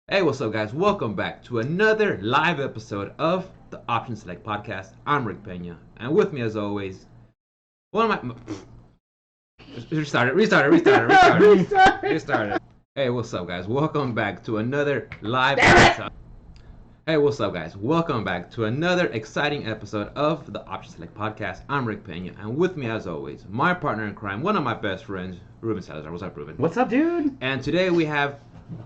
Hey, what's up, guys? Welcome back to another live episode of the Option Select Podcast. I'm Rick Pena, and with me, as always, one of my. Restart it. Hey, what's up, guys? Welcome back to another live episode. Hey, what's up, guys? Welcome back to another exciting episode of the Option Select Podcast. I'm Rick Pena, and with me, as always, my partner in crime, one of my best friends, Ruben Salazar. What's up, Ruben? What's up, dude? And today we have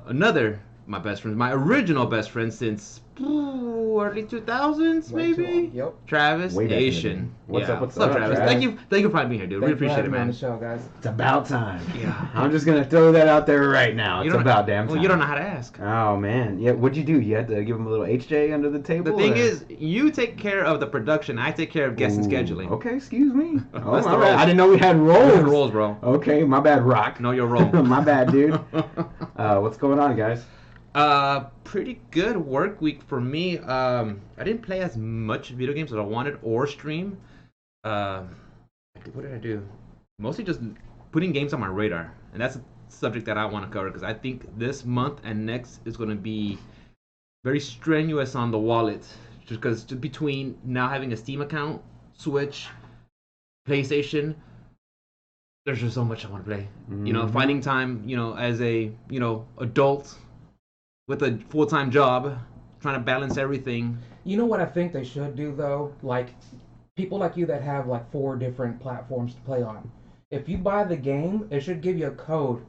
another my best friend, my original best friend since early 2000s, maybe. Yep. Travis Way back in the Nation. day. What's up, Travis? Thank you for being here, dude. We appreciate it, On man. the show, guys. It's about time. Yeah. I'm just gonna throw that out there right now. It's about damn time. Well, you don't know how to ask. Oh man, yeah. What'd you do? You had to give him a little HJ under the table. The thing is, you take care of the production. I take care of guest and scheduling. Okay, excuse me. Oh, That's the my bad. roles. I didn't know we had roles. Good rolls, bro. Okay, my bad, Rock. Know your role. My bad, dude. What's going on, guys? Pretty good work week for me. I didn't play as much video games as I wanted or stream. What did I do? Mostly just putting games on my radar, and that's a subject that I want to cover because I think this month and next is going to be very strenuous on the wallet, just because between now having a Steam account, Switch, PlayStation, there's just so much I want to play. You know, finding time, as a adult with a full-time job, trying to balance everything. You know what I think they should do though? Like people like you that have like 4 different platforms to play on. If you buy the game, it should give you a code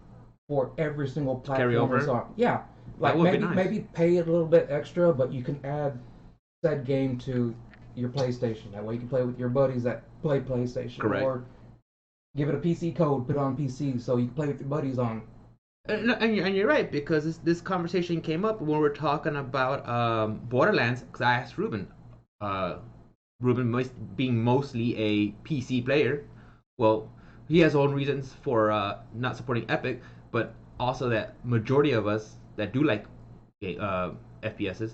for every single platform carry over? it's on. Yeah. Like would be nice. maybe pay it a little bit extra, but you can add said game to your PlayStation. That way you can play with your buddies that play PlayStation. Correct. Or give it a PC code, put it on PC so you can play with your buddies on. And you're right, because this conversation came up when we were talking about Borderlands, because I asked Ruben. Ruben being mostly a PC player, well, he has his own reasons for not supporting Epic, but also that majority of us that do like FPSs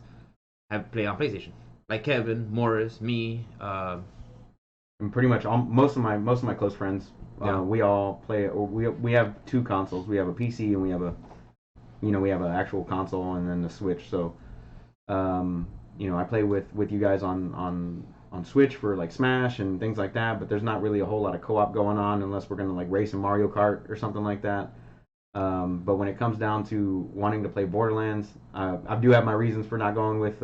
have played on PlayStation, like Kevin, Morris, me. And pretty much most of my close friends. Yeah. We all play. We have 2 consoles. We have a PC and we have an actual console and then the Switch. So, I play with you guys on Switch for like Smash and things like that. But there's not really a whole lot of co-op going on unless we're gonna like race in Mario Kart or something like that. But when it comes down to wanting to play Borderlands, I do have my reasons for not going with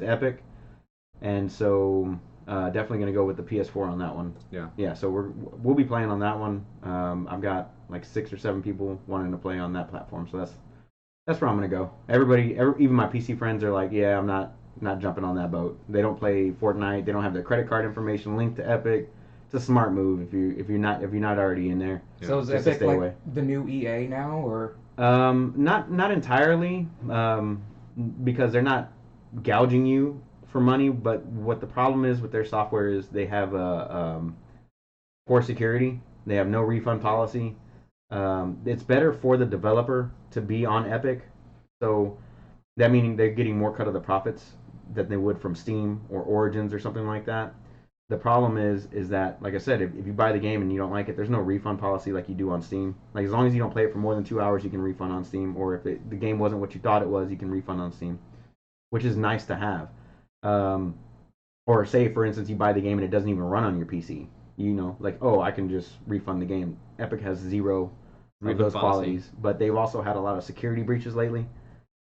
Epic, and so. Definitely going to go with the PS4 on that one. Yeah. Yeah, so we'll be playing on that one. I've got like 6 or 7 people wanting to play on that platform, so that's where I'm going to go. Even my PC friends are like, yeah, I'm not jumping on that boat. They don't play Fortnite. They don't have their credit card information linked to Epic. It's a smart move if you're not already in there. Yeah. So is Just to Epic stay like away. the new EA now, or? Not entirely, because they're not gouging you for money, but what the problem is with their software is they have poor security. They have no refund policy. It's better for the developer to be on Epic, so that meaning they're getting more cut of the profits than they would from Steam or Origins or something like that. The problem is that, like I said, if you buy the game and you don't like it, there's no refund policy like you do on Steam. Like as long as you don't play it for more than 2 hours, you can refund on Steam, or if the game wasn't what you thought it was, you can refund on Steam, which is nice to have. Or say, for instance, you buy the game and it doesn't even run on your PC. Like, oh, I can just refund the game. Epic has 0 of those qualities, but they've also had a lot of security breaches lately,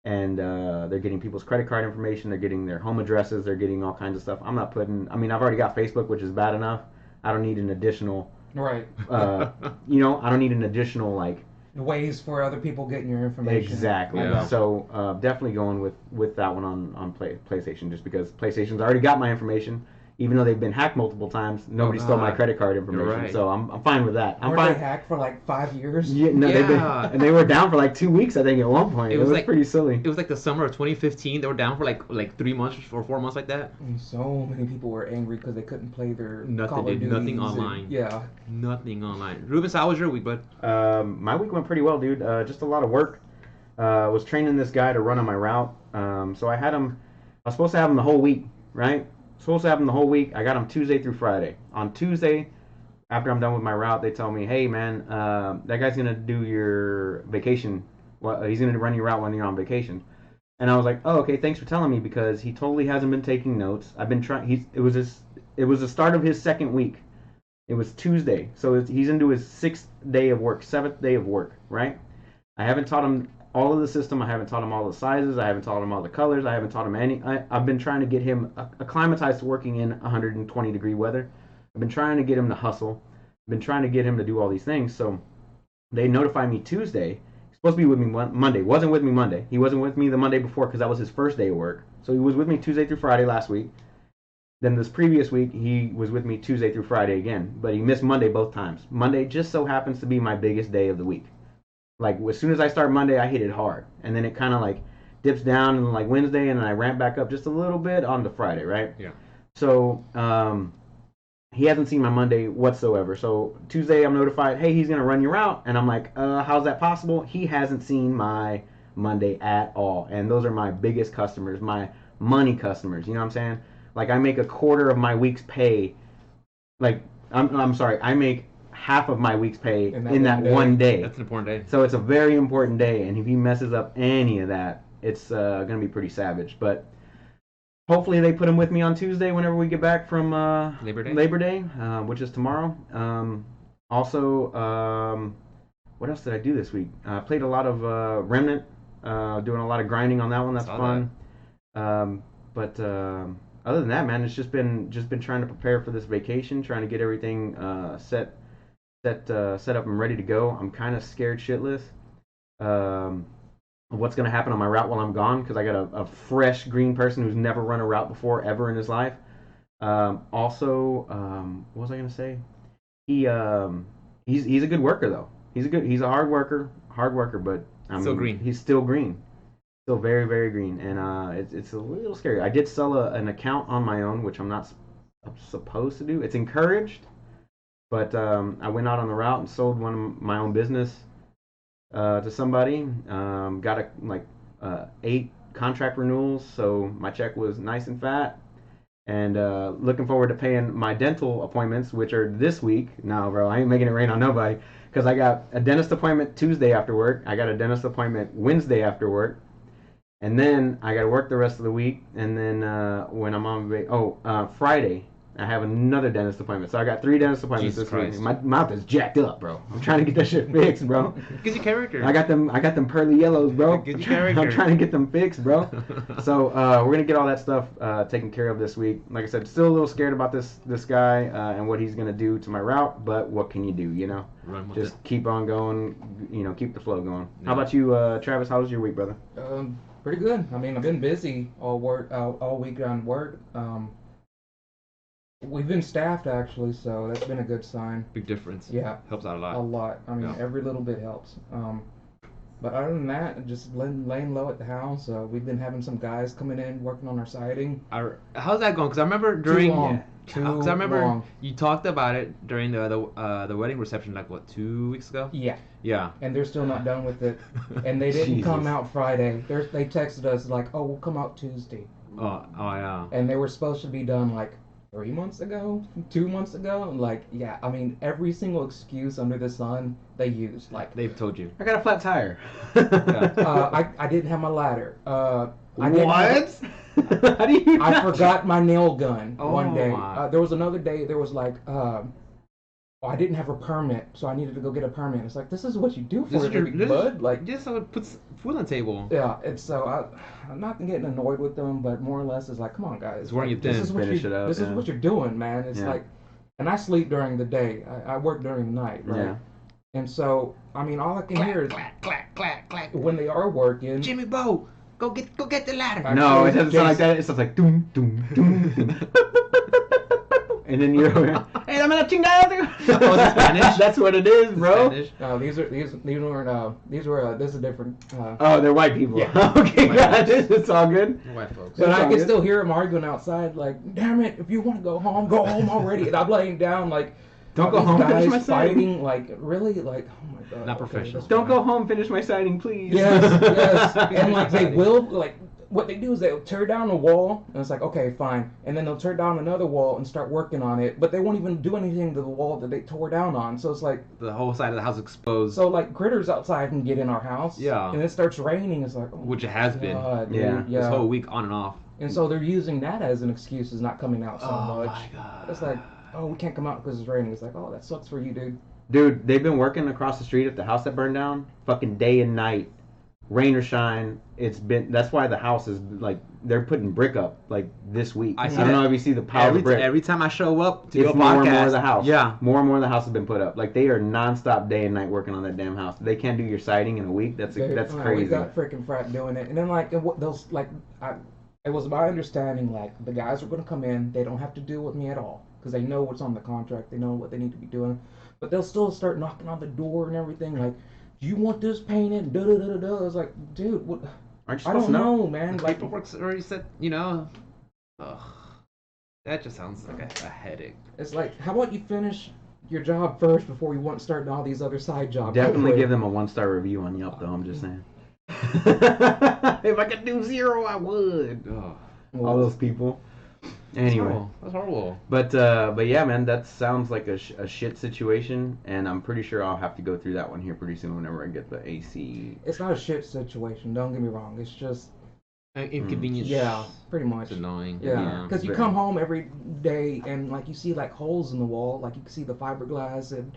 and they're getting people's credit card information, they're getting their home addresses, they're getting all kinds of stuff. I've already got Facebook, which is bad enough. I don't need an additional, Right. I don't need an additional, like, Ways for other people getting your information. exactly. Yeah. So definitely going with that one on PlayStation, just because PlayStation's already got my information, even though they've been hacked multiple times. Nobody stole my credit card information, You're right. so I'm fine with that. Were they hacked for like 5 years? Yeah, no, Yeah. and they were down for like 2 weeks, I think, at one point. It It was was like- pretty silly. It was like the summer of 2015. They were down for like 3 months or 4 months, like that. And so many people were angry because they couldn't play their Nothing, Call of dude, nothing Duties and- online. Yeah. Nothing online. Ruben, how was your week, bud? My week went pretty well, dude. Just a lot of work. Was training this guy to run on my route. So I was supposed to have him the whole week, right? Supposed to have him the whole week. I got him Tuesday through Friday. On Tuesday, after I'm done with my route, they tell me, hey, man, that guy's going to do your vacation. Well, he's going to run your route when you're on vacation. And I was like, oh, okay, thanks for telling me, because he totally hasn't been taking notes. I've been trying. It was the start of his second week. It was Tuesday, so he's into his 6th day of work, 7th day of work, right? I haven't taught him all of the system. I haven't taught him all the sizes. I haven't taught him all the colors. I haven't taught him any. I've been trying to get him acclimatized to working in 120-degree weather. I've been trying to get him to hustle. I've been trying to get him to do all these things. So they notified me Tuesday. He's supposed to be with me Monday. Wasn't with me Monday. He wasn't with me the Monday before because that was his first day of work. So he was with me Tuesday through Friday last week. Then this previous week, he was with me Tuesday through Friday again, but he missed Monday both times. Monday just so happens to be my biggest day of the week. Like, as soon as I start Monday, I hit it hard. And then it kind of, like, dips down and like Wednesday, and then I ramp back up just a little bit on the Friday, right? Yeah. So, he hasn't seen my Monday whatsoever. So, Tuesday, I'm notified, hey, he's going to run your route. And I'm like, how's that possible? He hasn't seen my Monday at all. And those are my biggest customers, my money customers. You know what I'm saying? Like, I make a quarter of my week's pay. Like, I'm sorry, I make half of my week's pay in that one day. That's an important day. So it's a very important day, and if he messes up any of that, it's going to be pretty savage. But hopefully they put him with me on Tuesday whenever we get back from Labor Day, which is tomorrow. Also, what else did I do this week? I played a lot of Remnant, doing a lot of grinding on that one. That's fun. But other than that, man, it's just been trying to prepare for this vacation, trying to get everything set up and ready to go. I'm kind of scared shitless of what's going to happen on my route while I'm gone, because I got a fresh green person who's never run a route before ever in his life. Also, what was I going to say? He's a good worker though. He's a hard worker, but Still green. He's still green. Still very, very green, and it's a little scary. I did sell an account on my own, which I'm not supposed to do. It's encouraged, but I went out on the route and sold one of my own business to somebody. Got 8 contract renewals, so my check was nice and fat. And looking forward to paying my dental appointments, which are this week. No, bro, I ain't making it rain on nobody, because I got a dentist appointment Tuesday after work. I got a dentist appointment Wednesday after work. And then I got to work the rest of the week, and then when I'm on Friday, I have another dentist appointment. So I got 3 dentist appointments this week. My mouth is jacked up, bro. I'm trying to get that shit fixed, bro. Gives you character. I got them pearly yellows, bro. Gives you character. I'm trying to get them fixed, bro. So we're gonna get all that stuff taken care of this week. Like I said, still a little scared about this guy and what he's gonna do to my route, but what can you do, you know? Run with Just it. keep on going, you know, keep the flow going. Yeah. How about you, Travis? How was your week, brother? Pretty good. I mean, I've been busy all week on work. We've been staffed actually, so that's been a good sign. Big difference. Yeah, Helps out a lot. a lot. I mean, Yeah. every little bit helps. But other than that, just laying low at the house. We've been having some guys coming in working on our siding. How's that going? Because I remember during. Because I remember long. you talked about it during the wedding reception, like what, 2 weeks ago? Yeah. Yeah. And they're still not done with it. And they didn't Jesus. come out Friday. They texted us like, "Oh, we'll come out Tuesday." Oh yeah. And they were supposed to be done like 3 months ago, 2 months ago. And like, yeah, I mean, every single excuse under the sun they used. Like, They've told you. I got a flat tire. I didn't have my ladder. I didn't What? How do you? I not- forgot my nail gun one Oh, day. my. There was another day. There was like, I didn't have a permit, so I needed to go get a permit. It's like, this is what you do for a living, bud. Like, just so it puts food on the table. yeah. And so I'm not getting annoyed with them, but more or less, it's like, come on, guys. It's wearing you This thin. is what Finish you, it up, This is yeah. what you're doing, man. It's Yeah. like, and I sleep during the day. I work during the night, right? Yeah. And so, I mean, all I can hear is Clack, clack, clack, clack. when they are working. Jimmy Bo, go get the ladder. No, it doesn't sound like that. It sounds like doom, doom, doom, doom. And then you're over. Hey, I'm gonna chingada. Oh, that's Spanish? That's what it is, bro. Spanish. These were this is a different. Oh, they're white people. Yeah. Okay, White got folks. it. It's all good. White folks. But That's I all can good. still hear them arguing outside, like, "Damn it! If you want to go home already." And I'm laying down, like, Don't are go these home, finish Guys my siding. fighting, like, really, like, oh my god. Not okay, professional. that's Don't fine. go home. Finish my siding, please. Yes, yes, and like they will, like, what they do is they'll tear down a wall, and it's like, okay, fine. And then they'll tear down another wall and start working on it, but they won't even do anything to the wall that they tore down on. So it's like The whole side of the house exposed. so like critters outside can get in our house. Yeah. And it starts raining. It's like, oh Which it has been. God, dude, Yeah. This whole week on and off. And so they're using that as an excuse as not coming out so Oh much. my God. It's like, oh, we can't come out because it's raining. It's like, oh, that sucks for you, dude. Dude, they've been working across the street at the house that burned down, fucking day and night, rain or shine. That's why the house is like they're putting brick up like this week. I see don't that. know if you see the pile of brick. Every time I show up to do a It's more podcast, and more of the house. Yeah. More and more of the house has been put up. Like they are nonstop day and night working on that damn house. They can't do your siding in a week. That's We crazy. got freaking frat doing it, and then like those like it was my understanding like the guys were gonna come in. They don't have to deal with me at all because they know what's on the contract. They know what they need to be doing, but they'll still start knocking on the door and everything. Like, do you want this painted? Da da da da da. I was like, dude, what? Aren't you I supposed don't to know? know, man. Like, Paperwork's already said, you know. Ugh. That just sounds like a headache. it's like, how about you finish your job first before you want to start all these other side jobs? Definitely give them a 1-star review on Yelp, though. I'm just saying. If I could do 0, I would. Ugh. All those people. Anyway, That's horrible. but yeah, man, that sounds like a shit situation, and I'm pretty sure I'll have to go through that one here pretty soon whenever I get the AC. It's not a shit situation. Don't get me wrong. It's just Inconvenience. yeah, pretty much. It's annoying. Yeah, because you very. come home every day and like you see like holes in the wall, like you can see the fiberglass and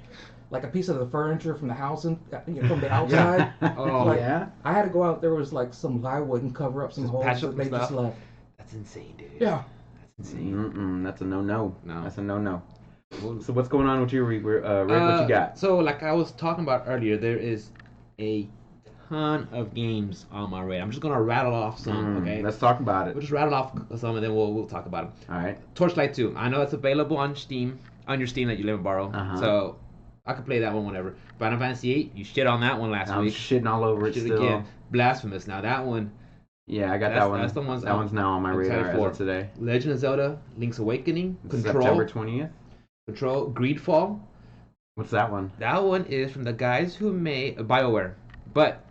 like a piece of the furniture from the house and from the outside. Oh, Like, yeah. I had to go out. There was like some plywood and cover up some Just holes patch up that they some just stuff. left. That's insane, dude. Yeah. That's insane. That's a no. No. That's a no. Well, So what's going on with you, Rick? What you got? So, like I was talking about earlier, there is a ton of games on my radar. I'm just gonna rattle off some. Okay. Let's talk about it. We'll just rattle off some, and then we'll talk about them. All right. Torchlight 2. I know it's available on Steam, on your Steam that you live and borrow. Uh-huh. So I could play that one whenever. Final Fantasy 8. You shit on that one last I'm week. shitting all over it Shit still. again. Blasphemous. Now that one. Yeah, I got That's- that one. that's the ones that one's now on my I'm radar excited as for. of today. Legend of Zelda: Link's Awakening. September 20th. Control. Greedfall. What's that one? That one is from the guys who made BioWare, but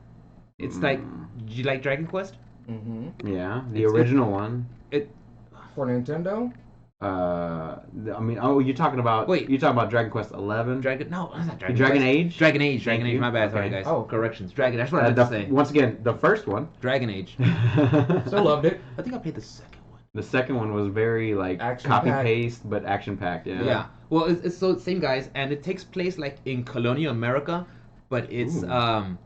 it's like, do you like Dragon Quest? Mm-hmm. Yeah, the It's- original one. For Nintendo. I mean, you're talking about Wait. You're talking about Dragon Quest 11. No, it's not Dragon Dragon Quest. Age. Dragon Age. Thank Dragon Age. you. My bad. Sorry, Okay. guys. Oh. Corrections. Dragon. That's what I meant to say. Once again, the first one. Dragon Age. Still loved it. I think I played the second one. The second one was very like Action-packed. copy paste, but action packed. Yeah. Yeah. Well, it's so same guys, and it takes place like in colonial America, but it's Ooh.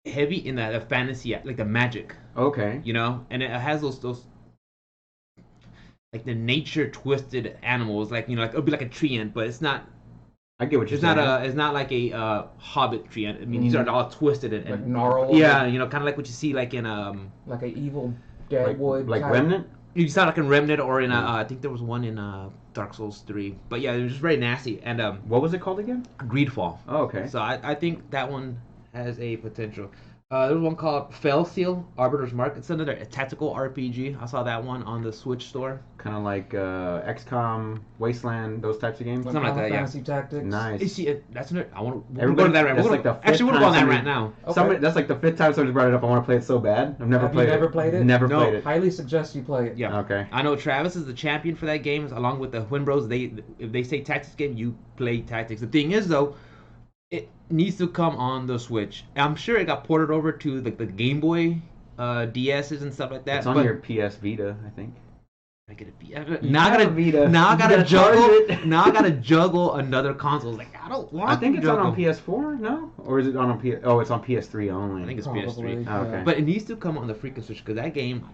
heavy in the fantasy, like the magic, Okay. you know, and it has those like the nature twisted animals, like like it'll be like a tree ant, but it's not. I get what you're It's saying. not like a hobbit tree ant. I mean, these are all twisted and, Like gnarled. yeah, kind of like what you see like in Like a evil like, Deadwood. like type. Remnant. you saw like in Remnant or in I think there was one in Dark Souls 3, but yeah, it was just very nasty and What was it called again? Greedfall. Oh, okay. So I think that one has a potential. There's one called Fell Seal, Arbiter's Mark. It's another tactical RPG. I saw that one on the Switch store. Kind of like XCOM, Wasteland, those types of games. Like Something like Final that, yeah. Fantasy Tactics. You Nice. see, that's another. I want to. We're Everybody- going to that right. that's We're like gonna, the fifth actually, we're time going that somebody- right now. Okay. That's like the 5th time somebody brought it up. I want to play it so bad. I've never Have you played it. never played it? Never No. played it. Highly suggest you play it. Yeah. Okay. I know Travis is the champion for that game, along with the Twin Bros. If they say tactics game, you play tactics. The thing is though, it needs to come on the Switch. I'm sure it got ported over to the Game Boy DSs and stuff like that. It's on but your PS Vita, I think. I get a You now I got gotta a Vita. now I You gotta gotta charge juggle it. now I gotta juggle another console. Like I don't want. I think to it's on juggle. PS4, no? Or is it on PS? Oh, it's on PS3 only. I think it's Probably, PS3. Oh, okay. But it needs to come on the freaking Switch because that game,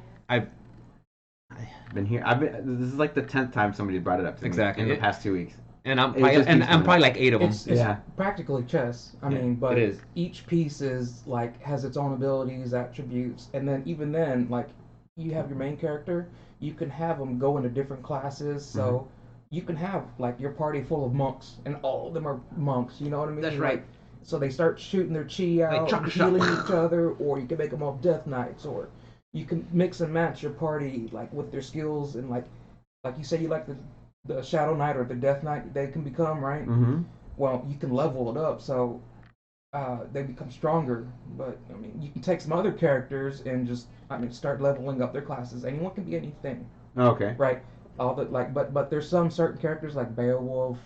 Been here. This is like the 10th time somebody brought it up to Exactly. me in the past 2 weeks. and I'm It probably, just and keeps I'm coming probably up. like 8 of them. It's Yeah. practically chess. I Yeah, mean, but it is. each piece is like has its own abilities, attributes, and then even then, like you have your main character, you can have them go into different classes. So you can have like your party full of monks, and all of them are monks. You know what I mean? That's Like, right. so they start shooting their chi out, chaka and shaka. healing each other, or you can make them all death knights, or you can mix and match your party like with their skills and like you say you like the Shadow Knight or the Death Knight they can become, right? Mm-hmm. Well, you can level it up. So they become stronger. But I mean, you can take some other characters and just start leveling up their classes. Anyone can be anything, Okay. right? All the like, but there's some certain characters like Beowulf.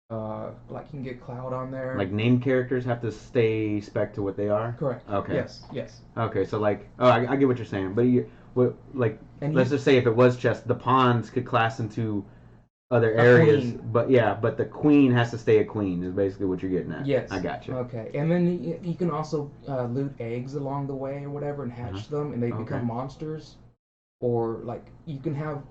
Like you can get Cloud on there. Like named characters have to stay spec to what they are. Correct. Okay. Yes. Yes. Okay, so like, oh, I get what you're saying, but like, And let's just say if it was chess, the pawns could class into other areas, queen. but the queen has to stay a queen is basically what you're getting at. Yes. I got you. Okay, and then you can also loot eggs along the way or whatever and hatch them, and they Okay. become monsters. Or like you can have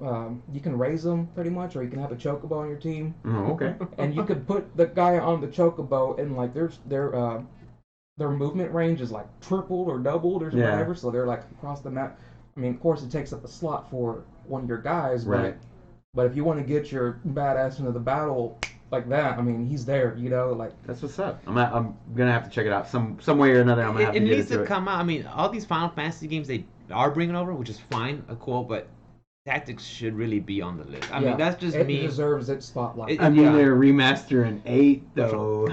you can raise them pretty much, or you can have a chocobo on your team, Oh, okay. and you could put the guy on the chocobo, and like their movement range is like tripled or doubled or Yeah. whatever, so they're like across the map. I mean, of course, it takes up a slot for one of your guys, Right. but if you want to get your badass into the battle like that, I mean, he's there, like. That's what's up. I'm gonna have to check it out some way or another. I'm gonna have It to get needs into to it. come out. I mean, all these Final Fantasy games they are bringing over, which is fine, cool, but Tactics should really be on the list. I mean, that's just it me. deserves its spotlight. I mean, yeah. they're remastering 8 though.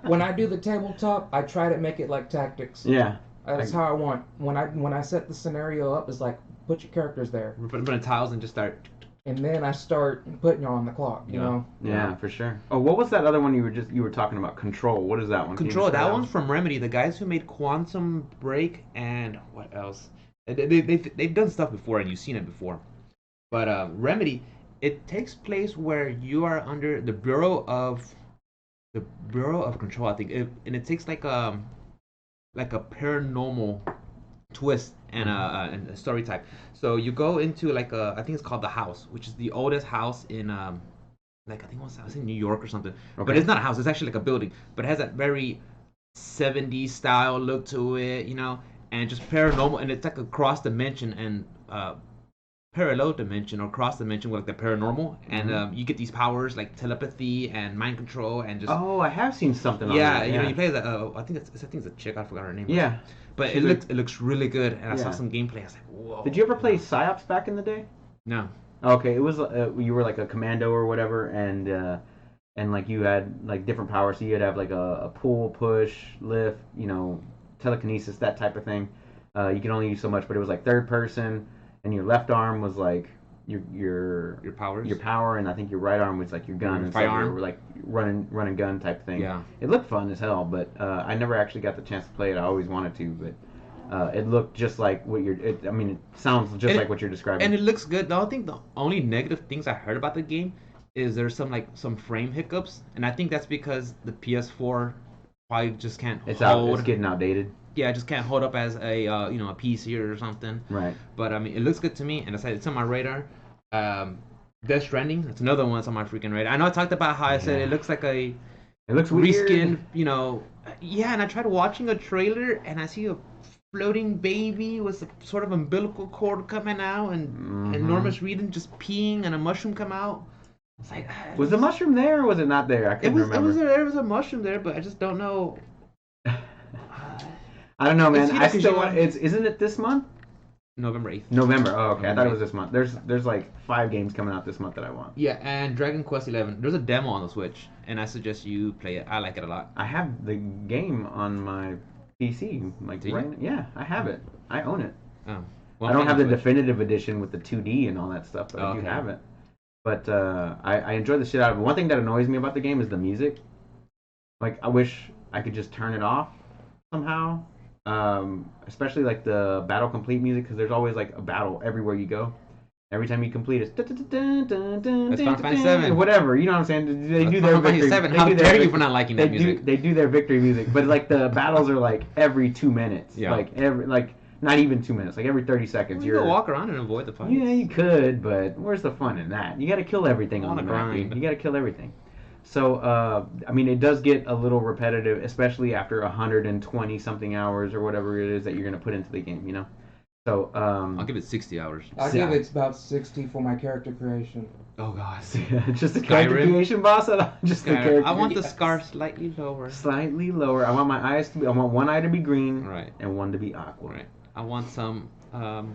when I do the tabletop, I try to make it like Tactics. Yeah. That's how I want. When I set the scenario up, it's like put your characters there, Put the tiles and just start. and then I start putting you on the clock. You know. Yeah, for sure. Oh, what was that other one you were talking about? Control. What is that one? Can you Control. describe That one's from Remedy, the guys who made Quantum Break and what else? They've done stuff before, and you've seen it before. But Remedy, it takes place where you are under the Bureau of Control, I think, and it takes like a paranormal twist and a story type. So you go into like I think it's called the House, which is the oldest house in like I think it was in New York or something. Okay. But it's not a house; it's actually like a building, but it has that very 70s style look to it, and just paranormal, and it's like a cross dimension and parallel dimension or cross dimension with like the paranormal, and you get these powers like telepathy and mind control and just. Oh, I have seen something on Yeah, that. you play that. I think it's a chick. I forgot her name. Yeah. But She's it looks really good, and I saw Yeah. some gameplay. I was like, whoa. Did you ever play Psyops back in the day? No. Okay, it was you were like a commando or whatever, and like you had like different powers. So you'd have like a pull, push, lift, telekinesis, that type of thing. You can only use so much, but it was like third person, and your left arm was like your powers. your power, and I think your right arm was like your gun, Your and so firearm. you were like run and gun type thing. Yeah. It looked fun as hell, but I never actually got the chance to play it. I always wanted to, but it looked just like what it sounds just like what you're describing. And it looks good. I think the only negative things I heard about the game is there's some frame hiccups, and I think that's because the PS4 probably just can't It's hold. It's getting outdated. Yeah, it just can't hold up as a a PC or something. Right. But I mean, it looks good to me, and it's on my radar. Death Stranding, that's another one that's on my freaking radar. I know I talked about how I said it looks like a It looks weird. reskinned, yeah, and I tried watching a trailer, and I see a floating baby with a sort of umbilical cord coming out, and enormous Reedon just peeing, and a mushroom come out. It's like, Was the mushroom there or was it not there? I couldn't remember. There was a mushroom there, but I just don't know. I don't know, man. It's I Hideki still Kojima. want. Isn't it this month? November 8th. November. Oh, okay. I thought it November was this month. There's like 5 games coming out this month that I want. Yeah, and Dragon Quest 11. There's a demo on the Switch, and I suggest you play it. I like it a lot. I have the game on my PC. Like Do you? right. Yeah, I have it. I own it. Oh. I don't have the Switch. definitive edition with the 2D and all that stuff, but I do Okay. have it. But I enjoy the shit out of it. One thing that annoys me about the game is the music. Like, I wish I could just turn it off somehow. Especially like the battle complete music, because there's always like a battle everywhere you go. Every time you complete it, That's Final Fantasy 7. whatever. You know what I'm saying? They do their Final Fantasy victory. 7. They How do their dare you victory- for not liking that music? They do their victory music, but like the battles are like every 2 minutes. Yeah. Like not even 2 minutes. Like every 30 seconds. You can walk around and avoid the fight. Yeah, you could, but where's the fun in that? You got to kill everything I on the wanna map. grind. You got to kill everything. So, I mean, it does get a little repetitive, especially after 120 something hours or whatever it is that you're gonna put into the game. So, I'll give it 60 hours. I give it about 60 for my character creation. Oh god. just the character Skyrim? creation boss. Just the character. I want the Yes. scar slightly lower. slightly lower. I want my eyes to be. I want one eye to be green, Right. and one to be aqua. Right. I want some. Oh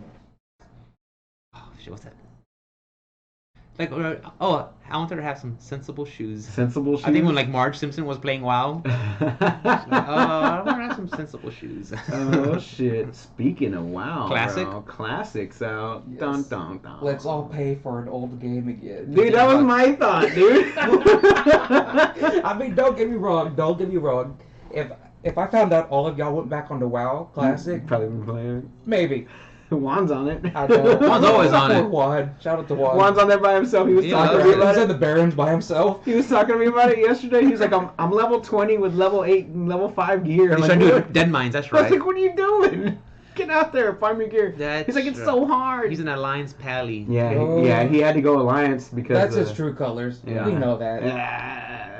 shit! What's that? Like, oh, I wanted to have some sensible shoes. Sensible shoes. I think when like Marge Simpson was playing WoW, she's like, I want to have some sensible shoes. Oh shit! Speaking of WoW, Classic? bro, classics out. Yes. Dun dun dun. Let's all pay for an old game again. Dude, that was my thought, dude. I mean, don't get me wrong. Don't get me wrong. If I found out all of y'all went back onto WoW Classic, Probably been playing. maybe. Juan's on it. I know. Juan's always on Poor it. Juan. Shout out to Juan. Juan's on there by himself. He was Yeah, talking to that's me He about was in it. the Barrens by himself. He was talking to me about it yesterday. He's like, I'm level 20 with level 8 and level 5 gear. I'm He's like, trying to do what? dead mines. That's I was right. like, what are you doing? Get out there, find me gear. That's He's like, it's right. so hard. He's an Alliance Pally. Yeah, Oh. yeah, he had to go Alliance because That's his true colors. yeah. We know that.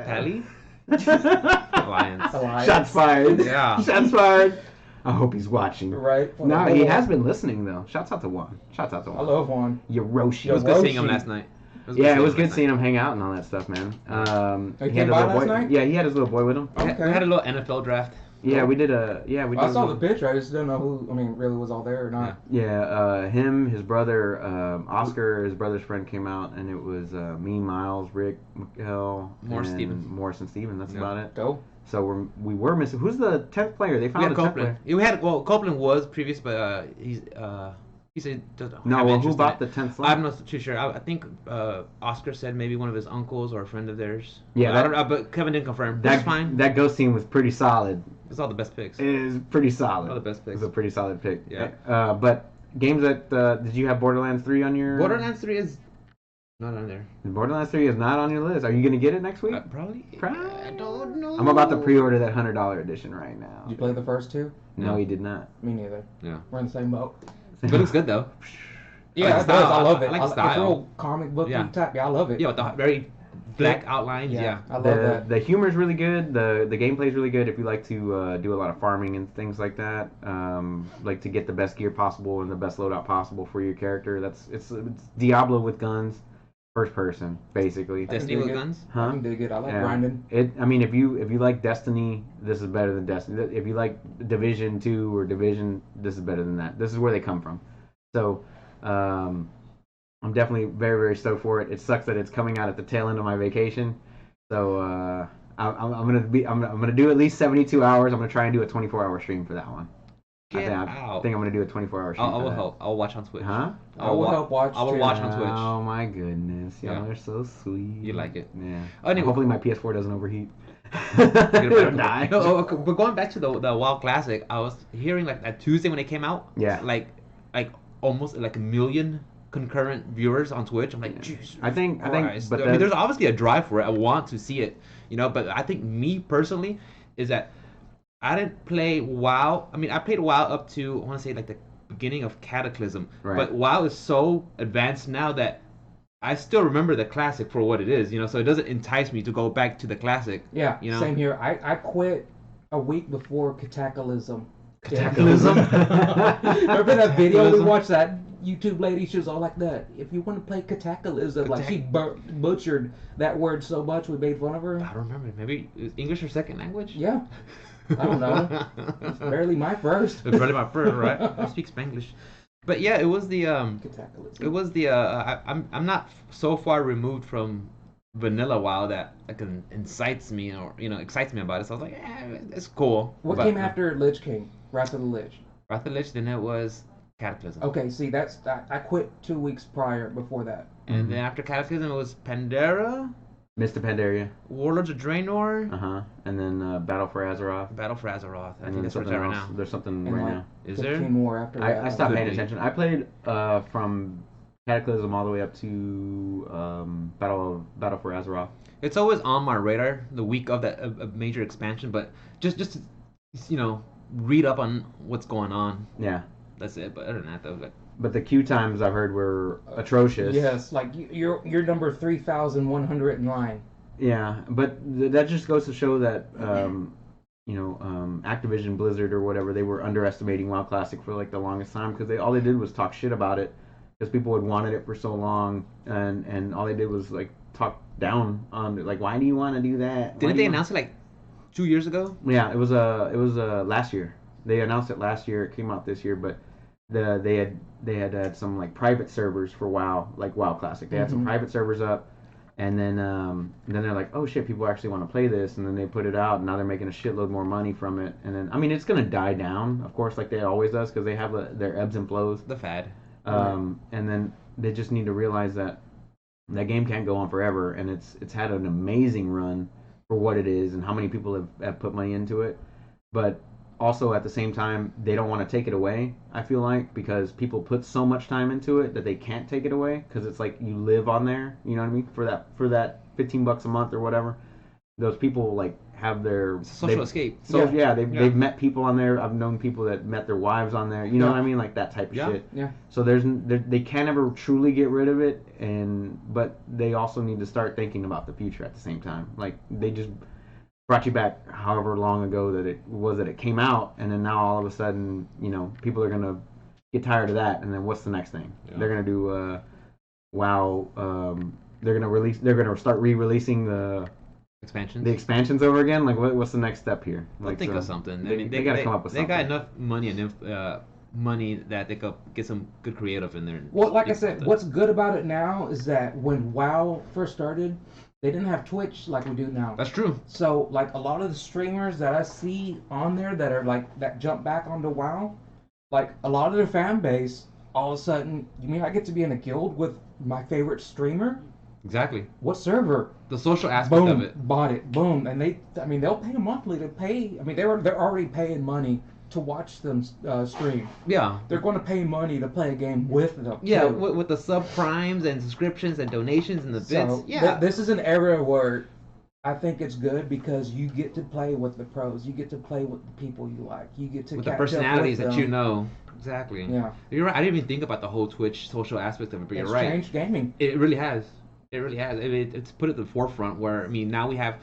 Pally? Alliance. Alliance. Shots fired. Yeah. Shots fired. I hope he's watching. Right? No, he has been listening though. Shouts out to Juan. Shouts out to I Juan. love Juan. Yoshi. It was good seeing him Roshi. last night. Yeah, it was good seeing him hang out and all that stuff, man. He He came had a by little last boy. night? Yeah, he had his little boy with him. We had a little NFL draft. Yeah, we did a. Yeah, we did. I saw a the little- picture. I just didn't know who. I mean, really was all there or not. Yeah, him, his brother, Oscar, his brother's friend came out, and it was me, Miles, Rick, Mikael, Morris, and Steven. Morris and Steven. That's Yeah. about it. Dope. So we were missing. Who's the 10th player? They We found had a 10th Copeland. player. We had Copeland was previous, but he said doesn't No, have well, interest who in bought it. the 10th slot? I'm not too sure. I think Oscar said maybe one of his uncles or a friend of theirs. Yeah, I that- don't know, but Kevin didn't confirm. That, That's fine. That ghost team was pretty solid. It's all the best picks. It is pretty solid. All the best It picks. was a pretty solid pick. Yeah. But games that did you have Borderlands 3 on your? Borderlands 3 is not on there. Borderlands 3 is not on your list. Are you gonna get it next week? Probably. Probably. I don't know. I'm about to pre-order that $100 edition right now. Did you play the first two? No, he did not. Me neither. Yeah. We're in the same boat. But it looks good though. Yeah, like it the does. style. I love it. I like the It's style. real comic book Yeah. type. Yeah, I love it. Yeah, with the very black outlines. Yeah. I love The that. the humor is really good. The gameplay is really good. If you like to do a lot of farming and things like that, like to get the best gear possible and the best loadout possible for your character. It's Diablo with guns, first person basically. I Destiny can with dig it. guns. Huh? I can dig it. I like Yeah. grinding. I mean, if you like Destiny, this is better than Destiny. If you like Division 2 or Division, this is better than that. This is where they come from. So, I'm definitely very, very stoked for it. It sucks that it's coming out at the tail end of my vacation. So, I'm gonna do at least 72 hours. I'm gonna try and do a 24-hour stream for that one. Get I out. think I'm gonna do a 24-hour stream. I for will that. help. I'll watch on Twitch. Huh? I will help watch. I will too. watch on Twitch. Oh my goodness, y'all Yeah. are so sweet. You like it. Yeah. Anyway. Hopefully my PS4 doesn't overheat. Get It'll it die. back. No, okay, but going back to the WoW Classic, I was hearing like that Tuesday when it came out. Yeah. Like almost like 1 million concurrent viewers on Twitch. I'm like, jeez. I think, Christ. but I mean, there's obviously a drive for it. I want to see it, but I think me personally is that I didn't play WoW. I mean, I played WoW up to I want to say like the beginning of Cataclysm. Right. But WoW is so advanced now that I still remember the classic for what it is. So it doesn't entice me to go back to the classic. Yeah, You know? same here. I quit a week before Cataclysm. Cataclysm. Remember that video we Cataclysm? watched? That YouTube lady, she was all like that. If you want to play Cataclysm, like she butchered that word so much, we made fun of her. I don't remember. Maybe it's English or second language? Yeah, I don't know. It's barely my first. It's barely my first, right? I speak Spanglish. But yeah, it was the Cataclysm. it was the I'm not so far removed from vanilla WoW that excites me about it. So I was like, it's cool. What But came after Lich King? Wrath of the Lich. Wrath of the Lich? Then it was Cataclysm. Okay, see, I quit 2 weeks prior before that. And then after Cataclysm, it was Pandera, Mr. Pandaria. Warlords of Draenor, And then Battle for Azeroth. Battle for Azeroth. I And think then that's where it's something at right else. now. There's something And right like now. Is 15 there? more after that. I stopped Could paying be. attention. I played from Cataclysm all the way up to Battle for Azeroth. It's always on my radar the week of that a major expansion, but just to, read up on what's going on. Yeah. That's it. But other than that, though, like, But the queue times I've heard were atrocious. Yes, like you're number 3,109. Yeah, but that just goes to show that Activision Blizzard or whatever, they were underestimating WoW Classic for like the longest time because all they did was talk shit about it because people had wanted it for so long, and all they did was like talk down on it, like, why do you want to do that? didn't they announce it like 2 years ago? Yeah, it was last year. They announced it last year. It came out this year, but they had some like private servers for WoW, like WoW Classic. They had some private servers up, and then they're like, oh shit, people actually want to play this, and then they put it out, and now they're making a shitload more money from it. And then I mean, it's gonna die down, of course, like they always does, because they have their ebbs and flows. The fad. And then they just need to realize that that game can't go on forever, and it's had an amazing run for what it is and how many people have put money into it. But also at the same time, they don't want to take it away, I feel like, because people put so much time into it that they can't take it away, because it's like you live on there, you know what I mean, for that $15 a month or whatever. Those people like have their social escape. So yeah, they've met people on there. I've known people that met their wives on there. You know what I mean, like that type of shit. Yeah. So they can't ever truly get rid of it, but they also need to start thinking about the future at the same time. Like they just brought you back however long ago that it came out, and then now all of a sudden, you know, people are gonna get tired of that, and then what's the next thing? Yeah. They're gonna do WoW. They're gonna start re-releasing the expansions over again. Like what's the next step here? Like, think of something. I mean, they gotta come up with something. They got enough money and money that they could get some good creative in there. Well, like I said, what's good about it now is that when WoW first started, they didn't have Twitch like we do now. That's true. So like a lot of the streamers that I see on there that are like that jump back onto WoW, like a lot of their fan base, all of a sudden, you mean I get to be in a guild with my favorite streamer? Exactly. What server? The social aspect of it. Bought it. Boom. And they'll pay monthly to pay. I mean, they're already paying money to watch them stream. Yeah. They're going to pay money to play a game with them. Yeah, with the subprimes and subscriptions and donations and the bits. So yeah. This is an era where I think it's good because you get to play with the pros. You get to play with the people you like. You get to with catch the personalities up with that them. you know. Exactly. Yeah. You're right. I didn't even think about the whole Twitch social aspect of it, but you're It's right. changed gaming. It really has. It really has. It's put at the forefront where, I mean, now we have,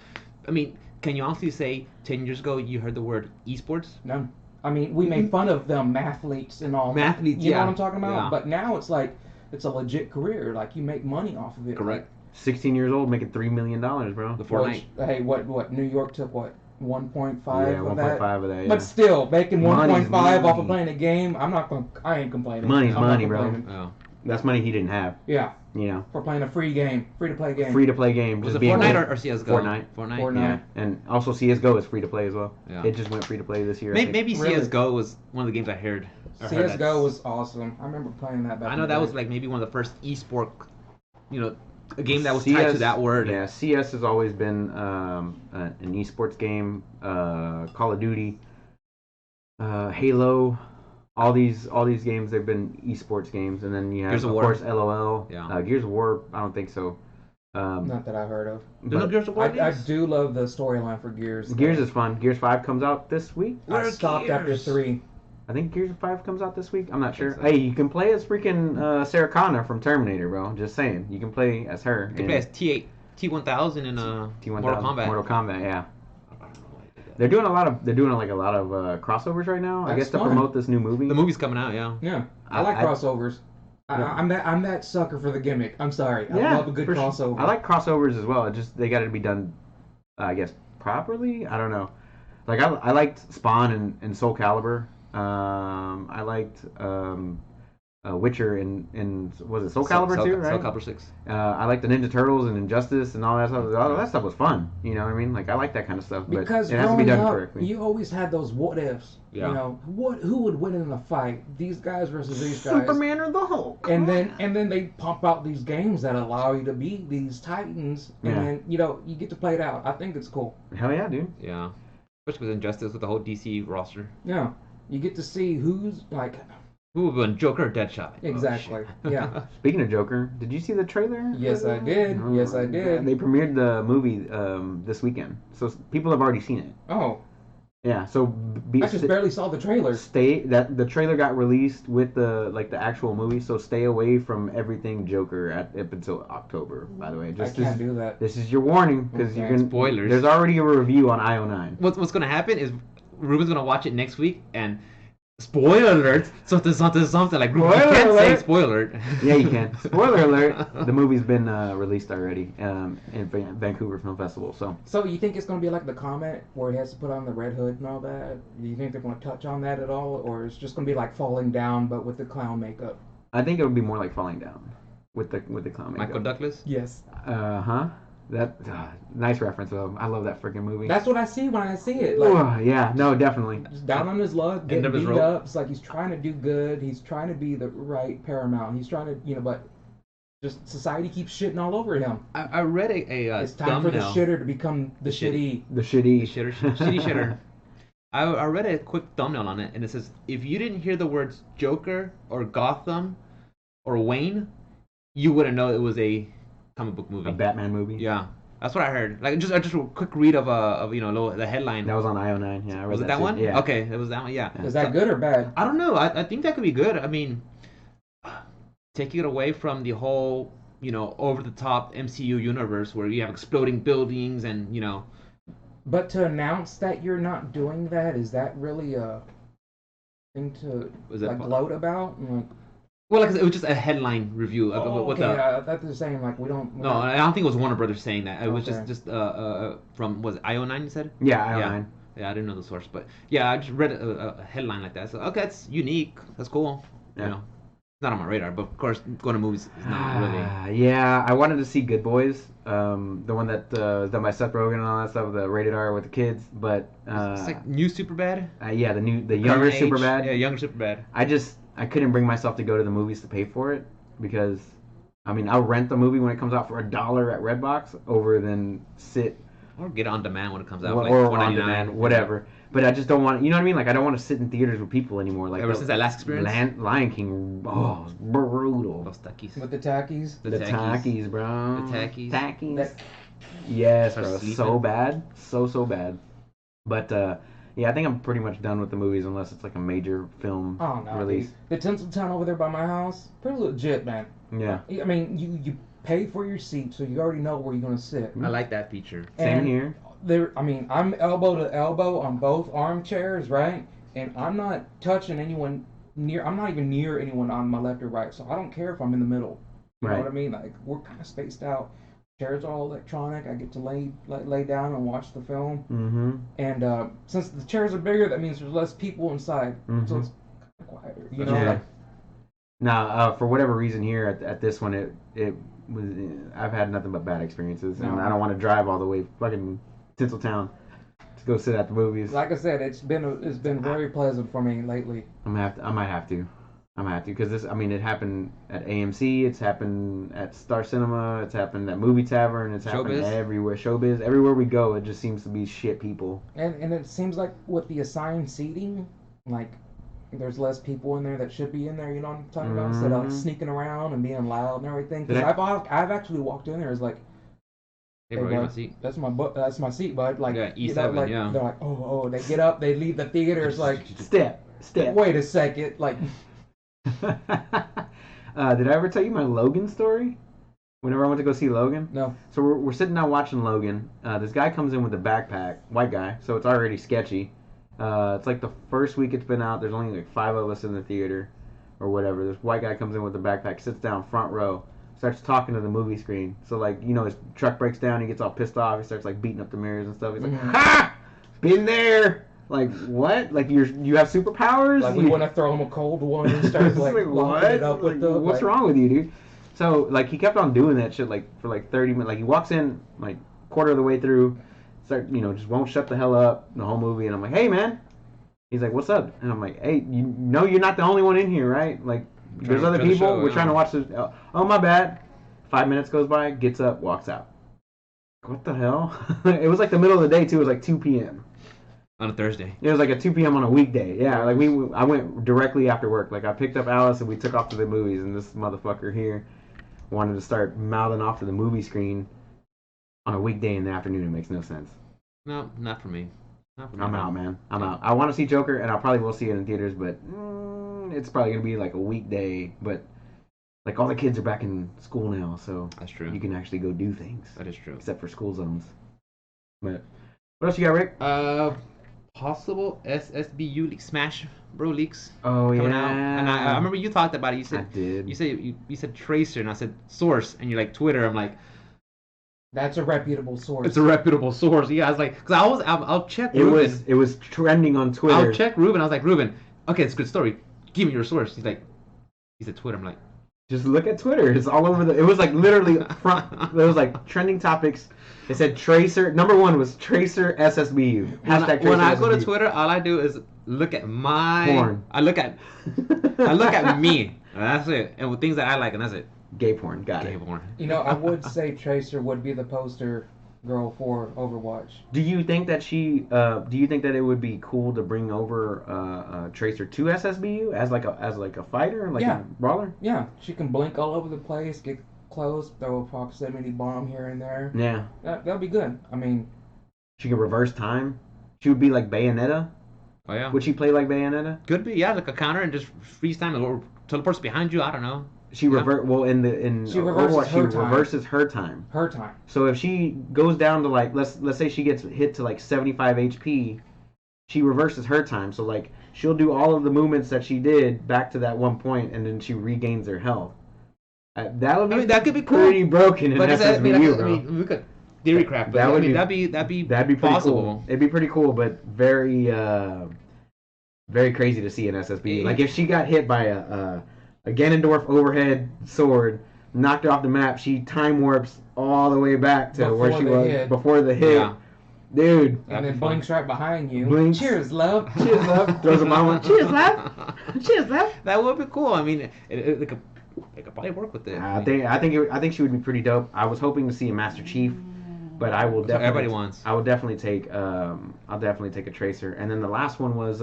I mean, can you honestly say 10 years ago you heard the word esports? No. I mean, we made fun of them, mathletes and all. Mathletes, you know what I'm talking about? Yeah. But now it's like, it's a legit career. Like, you make money off of it. Correct. 16 years old, making $3 million, bro. The Fortnite. Hey, what? New York took what? 1.5 yeah, of 1.5 of that. Yeah. But still, making 1.5 off money. of playing a game, I ain't complaining. Money's I'm money, not bro. complaining. Oh. That's money he didn't have. Yeah. You know. For playing a free game, free-to-play game. Free to play game. Was just it being Fortnite good. or CS:GO? Fortnite. Yeah, and also CS:GO is free to play as well. Yeah. It just went free to play this year. Maybe Really? CS:GO was one of the games I heard. CS:GO was awesome. I remember playing that back I in know the that day. was like maybe one of the first esport, you know, a game that was tied to that word. Yeah, CS has always been an esports game. Call of Duty, Halo, all these games, they've been esports games. And then you have, Gears of of War. course, LOL. Yeah. Gears of War, I don't think so. Not that I've heard of. There's no Gears of War I games? do love the storyline for Gears. Gears is fun. Gears 5 comes out this week. I stopped after 3. I think Gears 5 comes out this week. I'm not sure. so. Hey, you can play as freaking Sarah Connor from Terminator, bro. Just saying. You can play as her. You can play as T8, T1000 in T1000, Mortal Kombat. Mortal Kombat, yeah. They're doing a lot of crossovers right now. I That's guess to fun. promote this new movie. The movie's coming out, yeah. Yeah, I like crossovers. I'm that sucker for the gimmick. I'm sorry. I love a good crossover. I like crossovers as well. It just they got to be done, I guess, properly. I don't know. Like I liked Spawn and Soul Calibur. I liked Witcher and was it Soul Calibur too, right? Soul Calibur 6. I liked the Ninja Turtles and Injustice and all that stuff. All that stuff was fun. You know what I mean? Like I like that kind of stuff, but Because it has to be growing done up, correctly. you always had those what ifs. Yeah. You know, who would win in a fight? These guys versus these guys. Superman or the Hulk? And then they pump out these games that allow you to beat these titans, and Yeah. then you get to play it out. I think it's cool. Hell yeah, dude. Yeah. Especially with Injustice with the whole DC roster. Yeah, you get to see who's like Who would win, Joker or Deadshot? exactly. Oh, Yeah. Speaking of Joker, did you see the trailer? Yes, I did. Oh, Yes, I did. They premiered the movie this weekend, so people have already seen it. Oh, Yeah, so I just barely saw the trailer. the trailer got released with the actual movie, so stay away from everything Joker up until October. By the way, I can't do that. This is your warning because Okay. you're gonna Spoilers. There's already a review on IO9. What's going to happen is Ruben's going to watch it next week, and Spoiler alert! Something, something, something. Like, you Spoiler can't say alert. spoiler alert. Yeah, you can. Spoiler alert: the movie's been released already in Vancouver Film Festival. So So you think it's gonna be like the Comet where he has to put on the red hood and all that? Do you think they're gonna touch on that at all, or it's just gonna be like falling down but with the clown makeup? I think it would be more like falling down with the clown makeup. Michael Douglas? Yes. Huh. That nice reference though. I love that freaking movie. That's what I see when I see it. Like, Yeah, no, definitely. just down on his luck, End getting of his beat rope. up. It's like he's trying to do good. He's trying to be the right Paramount. He's trying to, but just society keeps shitting all over him. I read a It's time for the thumbnail. shitter to become the shitty. The shitty Shitty shitter. I read a quick thumbnail on it, and it says, if you didn't hear the words Joker or Gotham or Wayne, you wouldn't know it was a comic book movie. A Batman movie. Yeah, that's what I heard. Like just a quick read of the headline. That was on IO9. Yeah, I read Was it that that too. one? Yeah. Okay, it was that one. Yeah. Is that good or bad? I don't know. I think that could be good. I mean, taking it away from the whole over the top MCU universe where you have exploding buildings and But to announce that you're not doing that, is that really a thing to Was that gloat about? Like, well, like it was just a headline review of what okay, the. I thought they're saying like we don't. No, I don't think it was Warner Brothers saying that. It was Okay. just from was it IO9 you said? Yeah, IO9. Yeah, I didn't know the source, but yeah, I just read a headline like that. So okay, that's unique. That's cool. Yeah. It's not on my radar, but of course, going to movies is not really. Yeah, I wanted to see Good Boys, the one that was done by Seth Rogen and all that stuff, the rated R with the kids. But It's like new Superbad. yeah, the younger Current age. Superbad. Yeah, younger Superbad. I couldn't bring myself to go to the movies to pay for it because, I mean, I'll rent the movie when it comes out for $1 at Redbox over than sit Or get it on demand when it comes out. or like on $4.99. demand, whatever. But I just don't want, you know what I mean? Like I don't want to sit in theaters with people anymore. Like Ever since that last experience. Lion King, it was brutal. Los Takis. with the tackies. The Takis, bro. The Takis. Takis. That- Yes, Start bro. sleeping. So bad. So bad. But yeah, I think I'm pretty much done with the movies unless it's like a major film Oh no, release. dude. The Tinseltown over there by my house, pretty legit, man. Yeah. I mean, you pay for your seat, so you already know where you're gonna sit. I like that feature. Same And here. I'm elbow to elbow on both armchairs, right? And I'm not touching anyone near. I'm not even near anyone on my left or right, so I don't care if I'm in the middle. You Right. know what I mean? Like we're kind of spaced out. Chairs all electronic. I get to lay down and watch the film. Mm-hmm. And since the chairs are bigger, that means there's less people inside, so Mhm. it's kind of quieter. You know? Yeah. Like, Now, for whatever reason here at this one, it was I've had nothing but bad experiences, and No. I don't want to drive all the way fucking Tinseltown to go sit at the movies. like I said, it's been very pleasant for me lately. I might have to because this. I mean, it happened at AMC. It's happened at Star Cinema. It's happened at Movie Tavern. It's happened Showbiz? everywhere. Showbiz. Everywhere we go, it just seems to be shit people. And it seems like with the assigned seating, like there's less people in there that should be in there. You know what I'm talking about? Instead of like Mhm. sneaking around and being loud and everything. Did Because I- I've actually walked in there. It's like, Hey, bro, you bud, want a seat? that's my seat, bud. Like, Yeah, you know, E7, like, yeah. they're like, oh, they get up, they leave the theater. It's like, Step. wait a second, like, Did I ever tell you my Logan story? Whenever I went to go see Logan. no. So we're sitting down watching Logan. This guy comes in with a backpack, white guy, so it's already sketchy. It's like the first week it's been out. There's only like 5 of us in the theater, or whatever. This white guy comes in with a backpack, sits down front row, starts talking to the movie screen. So like his truck breaks down, he gets all pissed off, he starts like beating up the mirrors and stuff. He's like, Mhm. "Ha! Been there." Like what? Like you have superpowers? Like we want to throw him a cold one and start like Like, locking it up with the. What's like, wrong with you, dude? So like he kept on doing that shit like for like 30 minutes. Like he walks in like quarter of the way through, just won't shut the hell up the whole movie. And I'm like, hey man. He's like, what's up? And I'm like, hey, you know you're not the only one in here, right? Like there's other trying to people. show, We're yeah. trying to watch this. Oh my bad. 5 minutes goes by, gets up, walks out. What the hell? It was like the middle of the day too. It was like 2 p.m. On a Thursday. It was like at 2 p.m. on a weekday. Yeah, like I went directly after work. Like I picked up Alice and we took off to the movies. And this motherfucker here wanted to start mouthing off to the movie screen on a weekday in the afternoon. It makes no sense. No, not for me. Not for me. I'm out, man. I'm out. I want to see Joker, and I probably will see it in theaters, but it's probably gonna be like a weekday. But like all the kids are back in school now, so That's true. you can actually go do things, That is true. except for school zones. But what else you got, Rick? possible SSBU leak, Smash Bro leaks Oh coming yeah. out. And I remember you talked about it. You I said did. you said Tracer, and I said source, and you're like Twitter. I'm like, That's a reputable source. it's a reputable source. Yeah, I was like, because I'll check. It Ruben. was trending on Twitter. I'll check Ruben. I was like, Ruben, okay, it's a good story. Give me your source. He said Twitter. I'm like, Just look at Twitter. It's all over it was like literally front. It was like trending topics. It said Tracer. Number one was Tracer SSBU. Hashtag Tracer when I go to SSBU. Twitter, all I do is look at my Porn. I look at me. And that's it. And with things that I like, and that's it. Gay porn. Got Gay it. porn. You know, I would say Tracer would be the poster girl for Overwatch. Do you think that do you think that it would be cool to bring over Tracer to SSBU as like a fighter, like Yeah. a brawler? Yeah, she can blink all over the place, get close, throw a proximity bomb here and there. Yeah. That'll be good. I mean, She could reverse time. She would be like Bayonetta. Oh yeah. Would she play like Bayonetta? Could be, yeah, like a counter and just freeze time or teleports behind you. I don't know. She Yeah. in She reverses Overwatch, her time. reverses her time. her time. So if she goes down to like let's say she gets hit to like 75 HP, she reverses her time. So like she'll do all of the movements that she did back to that one point, and then she regains her health. That would be that could be cool. pretty broken in But SSBU, bro. we could theory craft. But That would be- that'd be That'd be pretty possible. cool. It'd be pretty cool, but very very crazy to see in SSBU. Like if she got hit by a Ganondorf overhead sword, knocked her off the map, she time warps all the way back to where she was before the hit. Yeah. Dude. And That'd then be fun. blinks right behind you. Blinks. Cheers, love. Cheers, love. Throws a bomb. Cheers, love. Cheers, love. That would be cool. I mean, it could probably work with it. I think she would be pretty dope. I was hoping to see a Master Chief, but I will That's what definitely. everybody wants. I will definitely take. I'll definitely take a Tracer, and then the last one was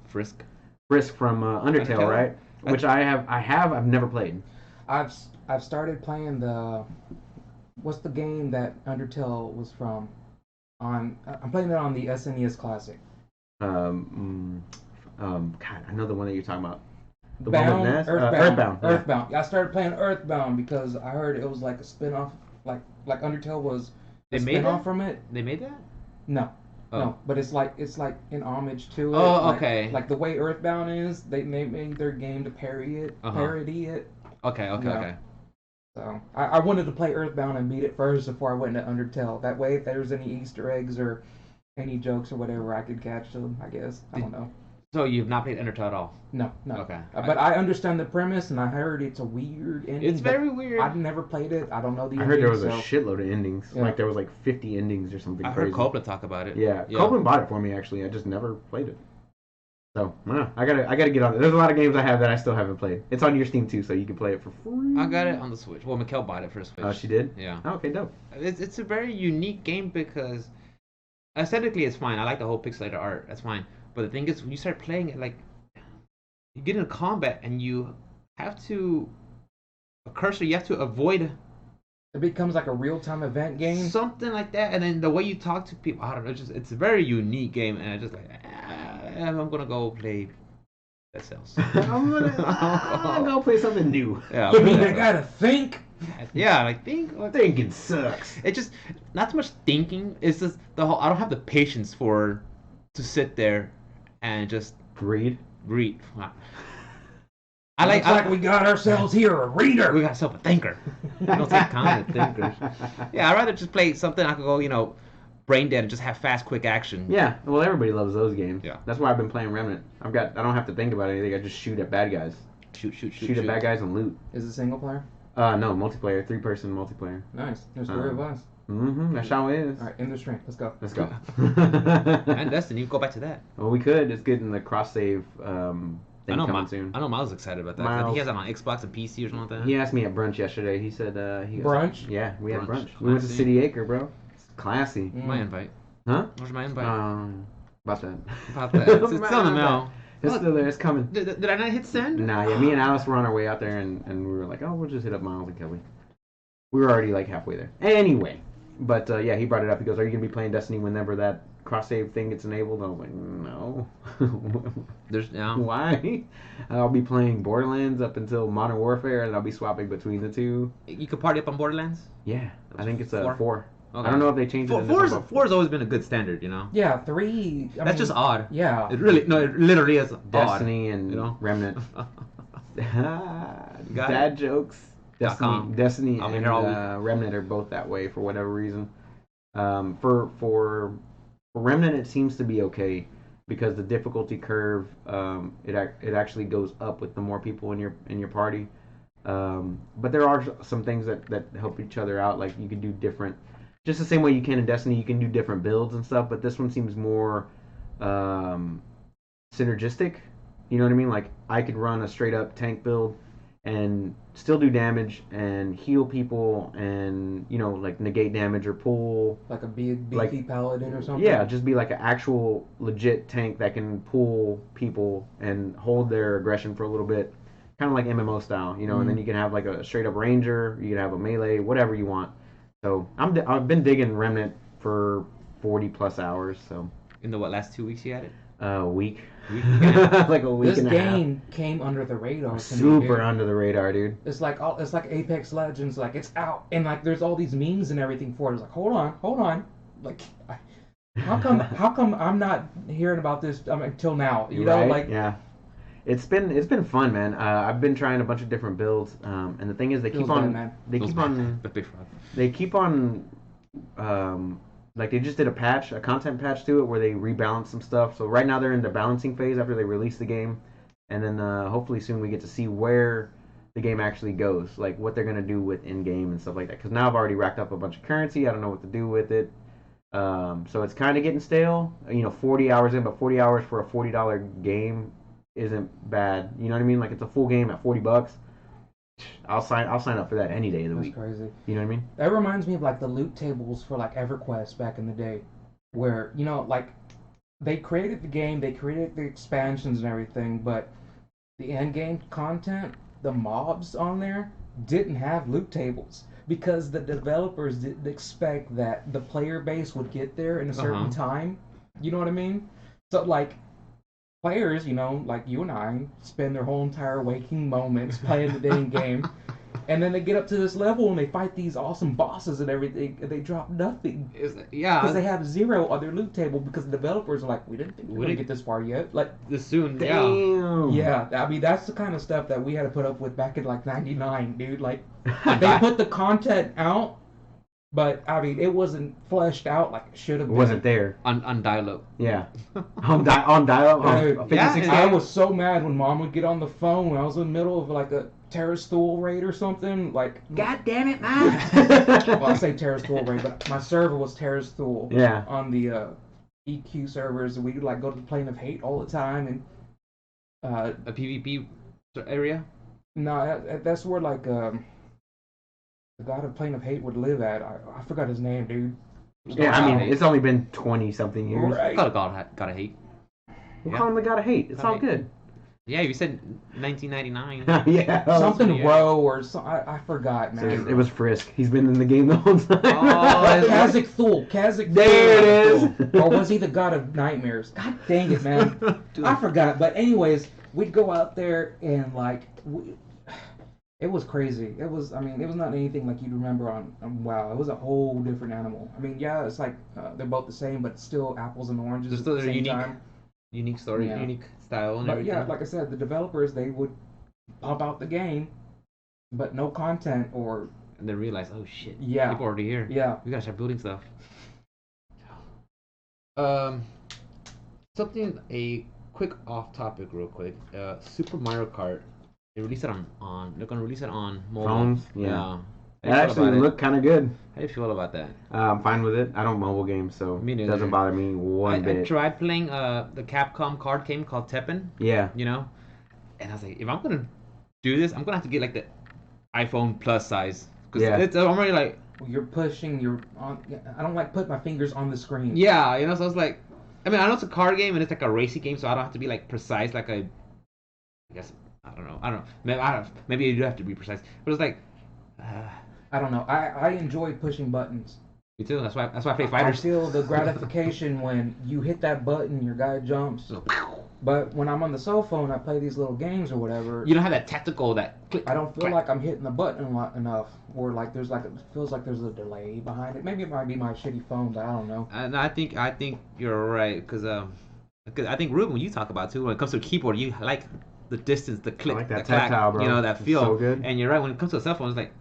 Frisk. Frisk from Undertale, Undertale? right? Which I've never played. I've started playing what's the game that Undertale was from? I'm playing it on the SNES Classic. God, I know the one that you're talking about. The Bound, one with Ness? Earthbound. Earthbound. Yeah. Earthbound. I started playing Earthbound because I heard it was like a spin-off, like Undertale was They a made spin-off that? from it. They made that? No. Oh. No, but it's like in homage to it. Oh, like, okay. Like the way Earthbound is, they made their game to parody it. Okay. Yeah. Okay. So I wanted to play Earthbound and beat it first before I went into Undertale. That way, if there was any Easter eggs or any jokes or whatever, I could catch them. I guess I don't know. So you've not played Undertale at all? No. Okay. But I understand the premise, and I heard it's a weird ending. It's very weird. I've never played it. I don't know the I ending. heard there was a so- shitload of endings. Yeah. Like there was like 50 endings or something I crazy. heard Copeland talk about it. Yeah, Copeland bought it for me actually. I just never played it. So I don't know. I gotta get on it. There's a lot of games I have that I still haven't played. It's on your Steam too, so you can play it for free. I got it on the Switch. Well, Mikkel bought it for the Switch. Oh, she did? Yeah. Oh, okay, dope. It's a very unique game because aesthetically it's fine. I like the whole pixelated art. That's fine. But the thing is, when you start playing it, like you get into combat and you have to a cursor. You have to avoid It becomes like a real-time event game. something like that, and then the way you talk to people. I don't know. It's a very unique game, and I just like I'm gonna go play Dead Cells. I'm gonna go play something new. Yeah. You mean I gotta think? Yeah, like think. Thinking sucks. It just not so much thinking. It's just the whole. I don't have the patience to sit there and just Read. read. Looks like we got ourselves here a reader. We got ourselves a thinker. We don't take time to thinkers. Yeah, I'd rather just play something I could go, brain dead and just have fast, quick action. Yeah, well, everybody loves those games. Yeah. That's why I've been playing Remnant. I don't have to think about anything. I just shoot at bad guys. Shoot at bad guys and loot. Is it single player? No, multiplayer, 3-person multiplayer. Nice. There's three of us. Mm-hmm. That's how it is. All right, end the stream. Let's go. Let's go. And Destiny, go back to that. Well, we could. It's getting the cross save thing coming soon. I know Miles is excited about that. I think he has it on Xbox and PC or something like that. He asked me at brunch yesterday. He said he goes, Brunch? Yeah, we had Brunch. brunch. We went to Classy. City Acre, bro. It's classy. My invite. Huh? Where's my invite? About that. About that. It's still in the mail. It's still there. It's coming. Did I not hit send? Nah, yeah. Me and Alice were on our way out there, and we were like, oh, we'll just hit up Miles and Kelly. We were already like halfway there. Anyway, but yeah, he brought it up. He goes, "Are you gonna be playing Destiny whenever that cross save thing gets enabled?" I was like, "No." There's Why? I'll be playing Borderlands up until Modern Warfare, and I'll be swapping between the two. You could party up on Borderlands. Yeah, I think it's a 4. I don't know if they changed it. In this one, but Four has always been a good standard, you know. Yeah, 3. That's just odd. Yeah. It literally is Destiny odd, and you know? Remnant. got Dad it. jokes. .com. Destiny I'm and here all week. Remnant are both that way for whatever reason. For Remnant, it seems to be okay because the difficulty curve it actually goes up with the more people in your party. But there are some things that help each other out. Like you can do different, just the same way you can in Destiny. You can do different builds and stuff. But this one seems more synergistic. You know what I mean? Like I could run a straight up tank build and still do damage and heal people and like negate damage or pull Like a beefy like, paladin or something. yeah, just be like an actual legit tank that can pull people and hold their aggression for a little bit, kind of like MMO style, and then you can have like a straight up ranger, you can have a melee, whatever you want. So I've been digging Remnant for 40 plus hours. So In the last 2 weeks you had it? week. Yeah. Like a week This and a half. game came under the radar. To me, Super dude. under the radar, dude. It's like Apex Legends. Like it's out, and like there's all these memes and everything for it. It's like hold on. Like how come I'm not hearing about this until now? You know, Right? like Yeah. It's been fun, man. I've been trying a bunch of different builds, and the thing is, they Feels keep on bad, man. they Feels keep bad. on The big fraud. they keep on like they just did a content patch to it where they rebalanced some stuff. So right now they're in the balancing phase after they release the game, and then hopefully soon we get to see where the game actually goes, like what they're gonna do with in game and stuff like that. Because now I've already racked up a bunch of currency. I don't know what to do with it. So it's kind of getting stale. 40 hours in, but 40 hours for a $40 game isn't bad. You know what I mean? Like it's a full game at $40. I'll sign up for that any day of the that's week. crazy. You know what I mean? That reminds me of like the loot tables for like EverQuest back in the day, where like they created the game, they created the expansions and everything, but the end game content, the mobs on there didn't have loot tables because the developers didn't expect that the player base would get there in a certain time. You know what I mean? So like players, like you and I, spend their whole entire waking moments playing the dang game, and then they get up to this level and they fight these awesome bosses and everything, and they drop nothing because they have zero on their loot table because the developers are like, we didn't think we were gonna get this far yet. Like This soon, Damn. yeah, I mean that's the kind of stuff that we had to put up with back in like '99, dude. Like they put the content out, but I mean it wasn't fleshed out like it should have It been. wasn't there. on dial-up. Yeah. on dial-up on Dude, 56K. I was so mad when Mom would get on the phone when I was in the middle of like a terrorist tool raid or something. Like, God damn it, man. well, I say terrorist tool raid, but my server was terrorist tool. Yeah. On the EQ servers, and we would like go to the plane of hate all the time, and A PvP area? no, that's where like the god of plane of hate would live at. I forgot his name, dude. Yeah, I mean, it's only been 20 something years. Right. Call it gotta hate. We'll call him the God of Hate. It's God all hate. good. Yeah, you said 1999. Yeah. Something yeah. Row or so, I forgot, So man. it was Frisk. He's been in the game the whole time. Oh, Kazakh Thul. Kazakh There it Thul. is. Or was he the god of nightmares? God dang it, man. Dude. I forgot. But anyways, we'd go out there and like, it was crazy. It was not anything like you'd remember on WoW. It was a whole different animal. I mean, yeah, it's like they're both the same, but it's still apples and oranges They're at still the same unique. time. Unique story, Yeah. unique style, and But everything. yeah, like I said, the developers, they would pump out the game, but no content or and then realize, oh shit, yeah, people are already here. yeah. We gotta start building stuff. Something, a quick off topic, real quick. Super Mario Kart. They released it on. They're gonna release it on mobile. Phones? Yeah. How It do you feel actually about it? looked kind of good. How do you feel about that? I'm fine with it. I don't mobile games, so Me it neither. doesn't bother me I one bit. tried playing the Capcom card game called Tekken. Yeah. And I was like, if I'm gonna do this, I'm gonna have to get like the iPhone Plus size because Yeah. I'm already like, You're pushing. You're on. I don't like putting my fingers on the screen. yeah, So I was like, I mean, I know it's a card game and it's like a racy game, so I don't have to be like precise like I guess I don't know. Maybe you do have to be precise, but it's like. I don't know. I enjoy pushing buttons. Me too. That's why I play I fighters. feel the gratification when you hit that button, your guy jumps. But when I'm on the cell phone, I play these little games or whatever. You don't have that tactical that click. I don't feel clack. like I'm hitting the button enough, or like there's like it feels like there's a delay behind it. Maybe it might be my shitty phone, but I don't know. And I think you're right because I think Ruben, when you talk about too, when it comes to a keyboard, you like the distance, the click, I like that the tactile, clack, bro. you know, that It's feel. so good. And you're right, when it comes to a cell phone, it's like,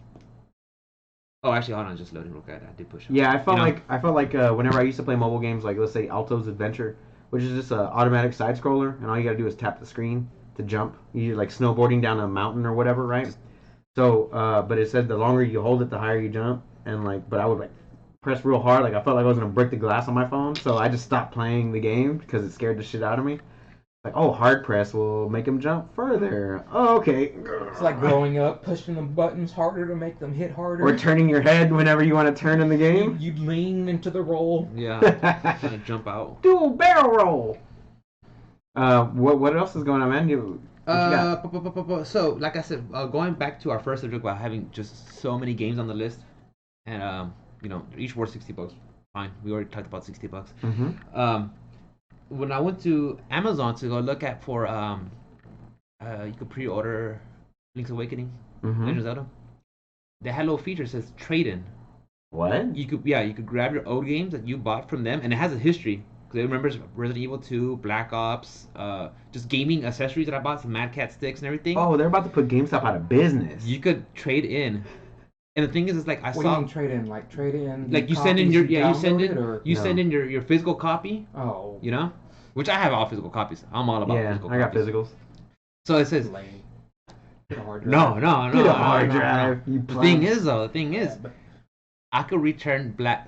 oh, actually, hold on, just loading real quick. I did push. Yeah, I felt You know? like whenever I used to play mobile games, like let's say Alto's Adventure, which is just an automatic side scroller, and all you gotta do is tap the screen to jump. You're like snowboarding down a mountain or whatever, right? So, but it said the longer you hold it, the higher you jump, and but I would like press real hard, like I felt like I was gonna break the glass on my phone, so I just stopped playing the game because it scared the shit out of me. Like, oh, hard press will make him jump further. Oh, okay. It's like growing up, pushing the buttons harder to make them hit harder. Or turning your head whenever you want to turn in the game. You'd lean into the roll. Yeah, kind of jump out. Dual barrel roll. What else is going on, man? What you got? So, like I said, going back to our first subject about having just so many games on the list, and each worth $60. Fine, we already talked about $60. Mm-hmm. When I went to Amazon to go look at for you could pre-order Link's Awakening, Legend of Zelda. They had a little feature that says trade-in. What? You could grab your old games that you bought from them, and it has a history. Because it remembers Resident Evil 2, Black Ops, just gaming accessories that I bought, some Mad Cat sticks and everything. Oh, they're about to put GameStop out of business. You could trade in. And the thing is, it's like I What saw. do you mean trade in? Like trade in? Like you send in your send downloaded, in or- your physical copy. Oh. You know, which I have all physical copies. I'm all about Yeah, physical I got copies. physicals. So it says Lame. Get a hard drive. no. Get a hard drive. You The plan. thing is, though, Yeah, I could return Black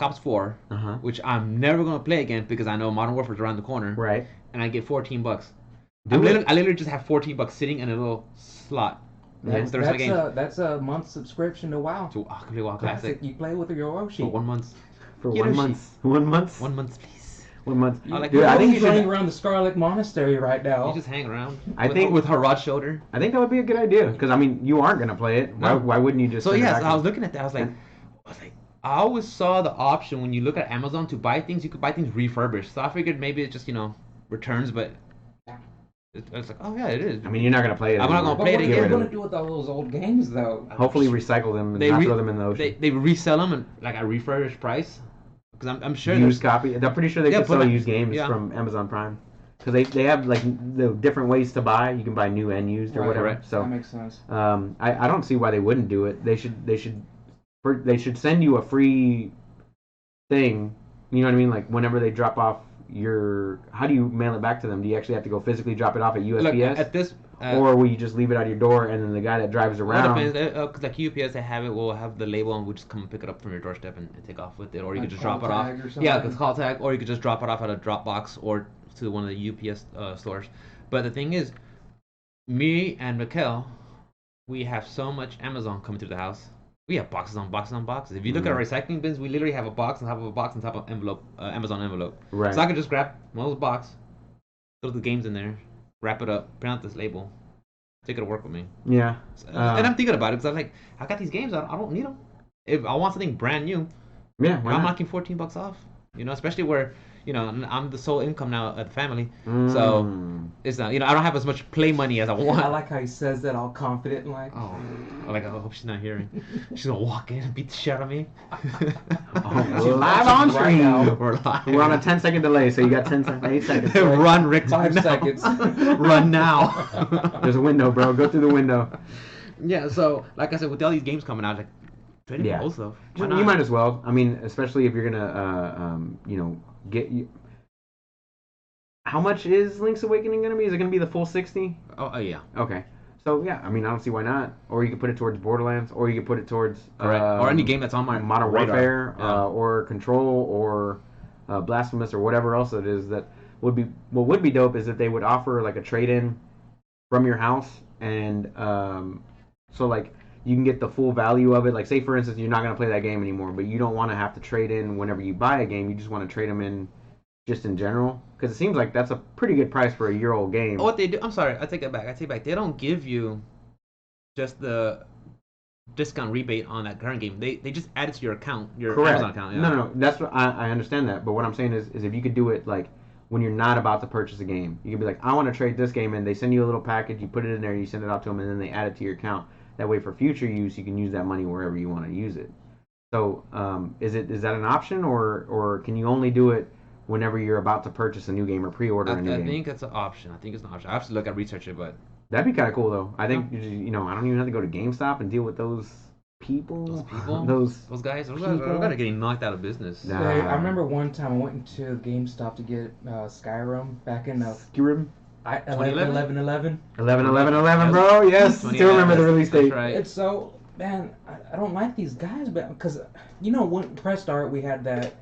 Ops 4, Uh-huh. which I'm never gonna play again because I know Modern Warfare's around the corner, Right. and I get $14. Do it. I literally just have $14 sitting in a little slot. Yeah. That's a month subscription to WoW. So I can play WoW Classic You play with your Yoshi. for 1 month. For Get 1 her month. 1 month. 1 month, please. 1 month. I like Dude, that. I think you running should. around the Scarlet Monastery right now. You just hang around. I with, think- with her rod shoulder. I think that would be a good idea because I mean you aren't gonna play it. No. Why wouldn't you just? So send it yes, back I and- was looking at that. I was like, I always saw the option when you look at Amazon to buy things. You could buy things refurbished. So I figured maybe it's just returns, but it's like, oh yeah, it is. I mean, you're not gonna play it. I'm not anymore. gonna play it What are again. you Get rid gonna of do with all those old games though? Hopefully recycle them and They not re- throw them in the ocean. They resell them and like at refurbished price. Because I'm sure Used there's copy. I'm pretty sure they Yeah, can but sell I- used games yeah. from Amazon Prime because they have like the different ways to buy. You can buy new and used or Right, whatever. right. That So makes sense. I don't see why they wouldn't do it. They should send you a free thing. You know what I mean? Like whenever they drop off how do you mail it back to them? Do you actually have to go physically drop it off at look USPS? at this. Or will you just leave it out your door and then the guy that drives Well, around? it depends. Cause like UPS, they have it. We'll have the label, and we'll just come and pick it up from your doorstep and take off with it. Or you Like could just call drop it off. tag or Yeah, something? it's call tag. Or you could just drop it off at a drop box or to one of the UPS stores. But the thing is, me and Mikkel, we have so much Amazon coming through the house. We have boxes on boxes on boxes. If you look at our recycling bins, we literally have a box on top of a box on top of envelope, Amazon envelope. Right. So I could just grab one of those box, throw the games in there, wrap it up, print out this label, take it to work with me. Yeah. And I'm thinking about it because I'm like, I got these games, I don't need them. If I want something brand new, Yeah. Why I'm not? knocking $14 off. Especially where I'm the sole income now at the family, so it's not. I don't have as much play money as I want. I like how he says that all confident and like. Oh, I hope she's not hearing. She's gonna walk in and beat the shit out of me. We're live on Right stream. now. We're live. We're on a 10-second delay, so you got 8 seconds. Run, Rick. 5 now. seconds. Run now. There's a window, bro. Go through the window. Yeah. So, like I said, with all these games coming out, like trading Yeah. both of. You might as well. I mean, especially if you're gonna, get. How much is Link's Awakening gonna be? Is it gonna be the full 60? Oh yeah. Okay. So yeah, I mean, I don't see why not. Or you could put it towards Borderlands, or you could put it towards Correct. Or any game that's on my Modern radar. Warfare, Yeah. or Control, or Blasphemous, or whatever else it is that would be. What would be dope is that they would offer like a trade-in from your house, and so like you can get the full value of it. Like say for instance, you're not gonna play that game anymore, but you don't want to have to trade in whenever you buy a game. You just want to trade them in, just in general, because it seems like that's a pretty good price for a year-old game. What they do? I'm sorry. I take it back. They don't give you just the discount rebate on that current game. They just add it to your account, your Correct. Amazon account. Yeah. No. That's what I understand that. But what I'm saying is if you could do it like when you're not about to purchase a game, you could be like, I want to trade this game, and they send you a little package. You put it in there, you send it out to them, and then they add it to your account. That way, for future use, you can use that money wherever you want to use it. So, is that an option, or can you only do it whenever you're about to purchase a new game or pre-order a new game? I think it's an option. I think it's an option. I have to look at research it, but That'd be kind of cool though. I think I don't even have to go to GameStop and deal with those people. those guys are gonna getting knocked out of business. Nah. I remember one time I went into GameStop to get Skyrim back in Skyrim. 11/11. 11/11/11, bro. Yes, still remember the release date. That's right. It's so, man, I don't like these guys, because when press start we had that.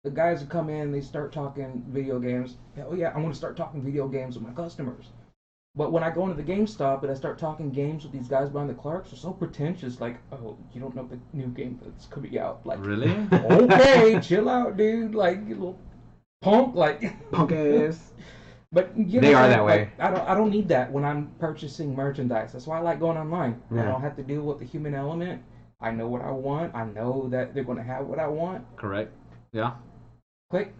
The guys who come in, they start talking video games. Oh yeah, I want to start talking video games with my customers. But when I go into the GameStop and I start talking games with these guys behind the clerks, they're so pretentious. Like, oh, you don't know the new game that's coming out. Like, Really? okay, chill out, dude. Like, you little punk. Like, Punk ass. But They are that way. I don't need that when I'm purchasing merchandise. That's why I like going online. Yeah. I don't have to deal with the human element. I know what I want. I know that they're going to have what I want. Correct. Yeah. Click.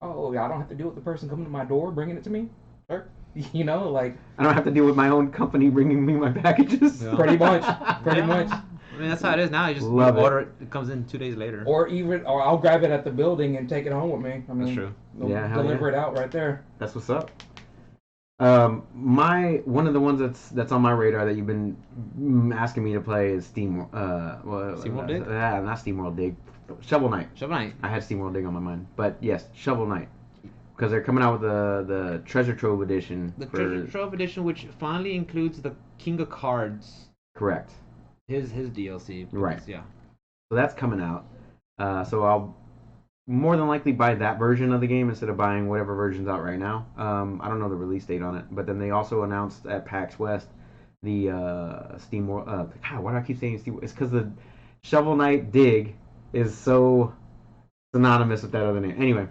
Oh, yeah, I don't have to deal with the person coming to my door bringing it to me. Sure. Like, I don't have to deal with my own company bringing me my packages. Yeah. pretty much. Pretty Yeah. much. I mean, that's how it is now. You just Love it. order it. It comes in 2 days later. Or I'll grab it at the building and take it home with me. I mean, That's true. they'll Yeah, hell deliver yeah. it out right there. That's what's up. One of the ones that's on my radar that you've been asking me to play is SteamWorld. SteamWorld Dig? Not SteamWorld Dig. Shovel Knight. Shovel Knight. I had SteamWorld Dig on my mind, but yes, Shovel Knight, because they're coming out with the Treasure Trove edition. The Treasure Trove edition, which finally includes the King of Cards, Correct. his DLC. Right. Yeah. So that's coming out. So I'll more than likely buy that version of the game instead of buying whatever version's out right now. I don't know the release date on it, but then they also announced at PAX West the SteamWorld. God, why do I keep saying Steam? It's because the Shovel Knight Dig is so synonymous with that other name. Anyway,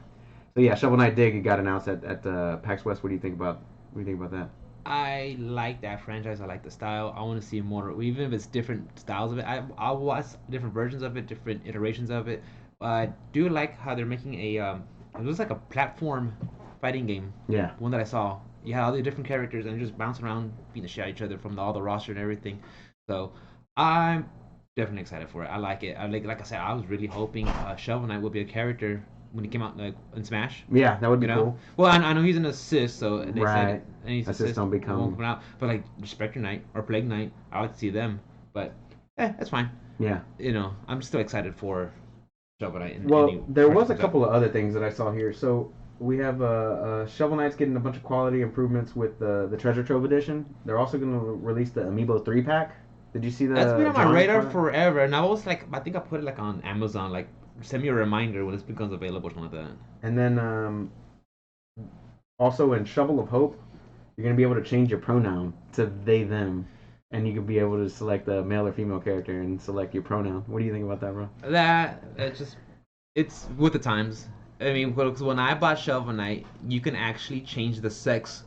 so yeah, Shovel Knight Dig got announced at PAX West. What do you think about that? I like that franchise. I like the style. I want to see more, even if it's different styles of it. I'll watch different versions of it, different iterations of it. I do like how they're making it looks like a platform fighting game. Yeah. One that I saw. You had all the different characters and just bouncing around, beating the shit out of each other from all the roster and everything. So I'm definitely excited for it. I like it. Like I said, I was really hoping Shovel Knight would be a character when he came out like in Smash. Yeah, that would be You know? cool. Well, I know he's an assist, so they Right. said any Assists don't become- won't come out. But like Spectre Knight or Plague Knight, I like to see them. But that's fine. Yeah. I'm still excited for Shovel Knight. Well, there was a couple of other things that I saw here. So we have Shovel Knight's getting a bunch of quality improvements with the Treasure Trove edition. They're also going to release the Amiibo 3-pack. Did you see that? That's been on my drawing radar for it? forever, and I was like, I think I put it like on Amazon, like send me a reminder when this becomes available, something like that. And then also in Shovel of Hope, you're going to be able to change your pronoun to they, them. And you can be able to select a male or female character and select your pronoun. What do you think about that, bro? It's with the times. I mean, because when I bought Shovel Knight, you can actually change the sex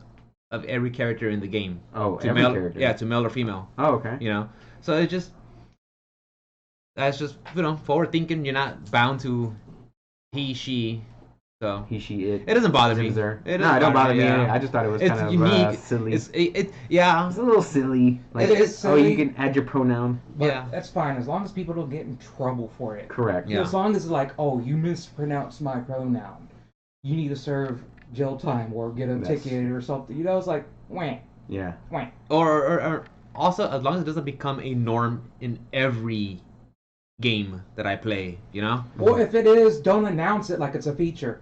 of every character in the game. Oh, To every male, character. yeah, to male or female. Oh, okay. You know, so that's just forward thinking. You're not bound to he, she. So He, she, it. it doesn't bother me. Zimzer. It No, doesn't it don't bother me. yeah. I just thought it was It's kind of unique. silly. It's yeah. It's a little silly. Like, It is oh, you silly. can add your pronoun. But Yeah. that's fine as long as people don't get in trouble for it. Correct. Yeah. As long as it's like, oh, you mispronounced my pronoun, you need to serve jail time or get a That's- ticket or something. It's like, wah, Yeah. wah. Or also, as long as it doesn't become a norm in every game that I play, Or if it is, don't announce it like it's a feature.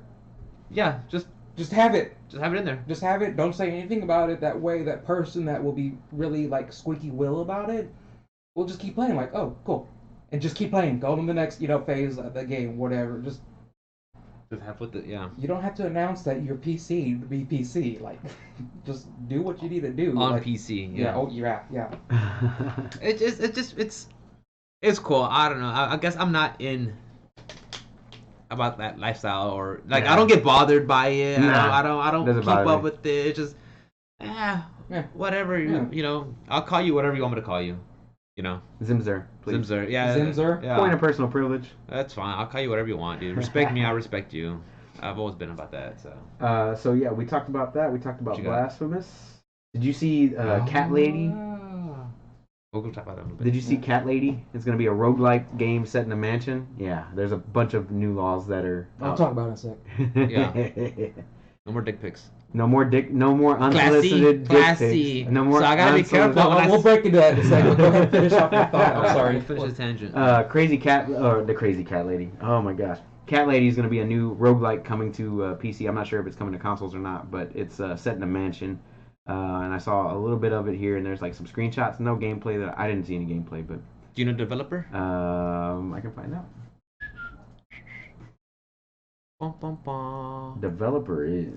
Yeah, just Have it. have it in there. Just have it. Don't say anything about it. That way, that person that will be really like squeaky will about it will just keep playing. Like, oh, cool, and just keep playing. Go to the next, phase of the game, whatever. Just have with it, yeah. you don't have to announce that you're PC to be PC. Like, just do what you need to do On like, PC, Yeah. yeah. Oh, yeah. It's cool. I don't know. I guess I'm not in about that lifestyle, or like Yeah. I don't get bothered by it. Nah, I don't doesn't keep bother up me. with it. It's just Yeah. whatever. Yeah. I'll call you whatever you want me to call you. You know, Zimzer, please. Zimzer. Yeah. Zimzer? Yeah. Point of personal privilege. That's fine. I'll call you whatever you want, dude. Respect me, I respect you. I've always been about that. So. So yeah, we talked about that. We talked about What you got? Blasphemous. Did you see Cat Lady? We'll go talk about that in a little bit. Did you see Cat Lady? It's gonna be a roguelike game set in a mansion. Yeah, there's a bunch of new laws that are. I'll talk about it in a sec. Yeah. No more dick pics. No more unsolicited Classy. dick pics. No more. So I gotta be careful. We'll break it down in a second. Go ahead and finish off your thought. I'm sorry. Finish the tangent. Crazy Cat, or the Crazy Cat Lady. Oh my gosh. Cat Lady is going to be a new roguelike coming to PC. I'm not sure if it's coming to consoles or not, but it's set in a mansion. And I saw a little bit of it here, and there's like some screenshots. No gameplay. That I didn't see any gameplay, but. Do you know the developer? I can find out. Bum, bum, bum. Developer is.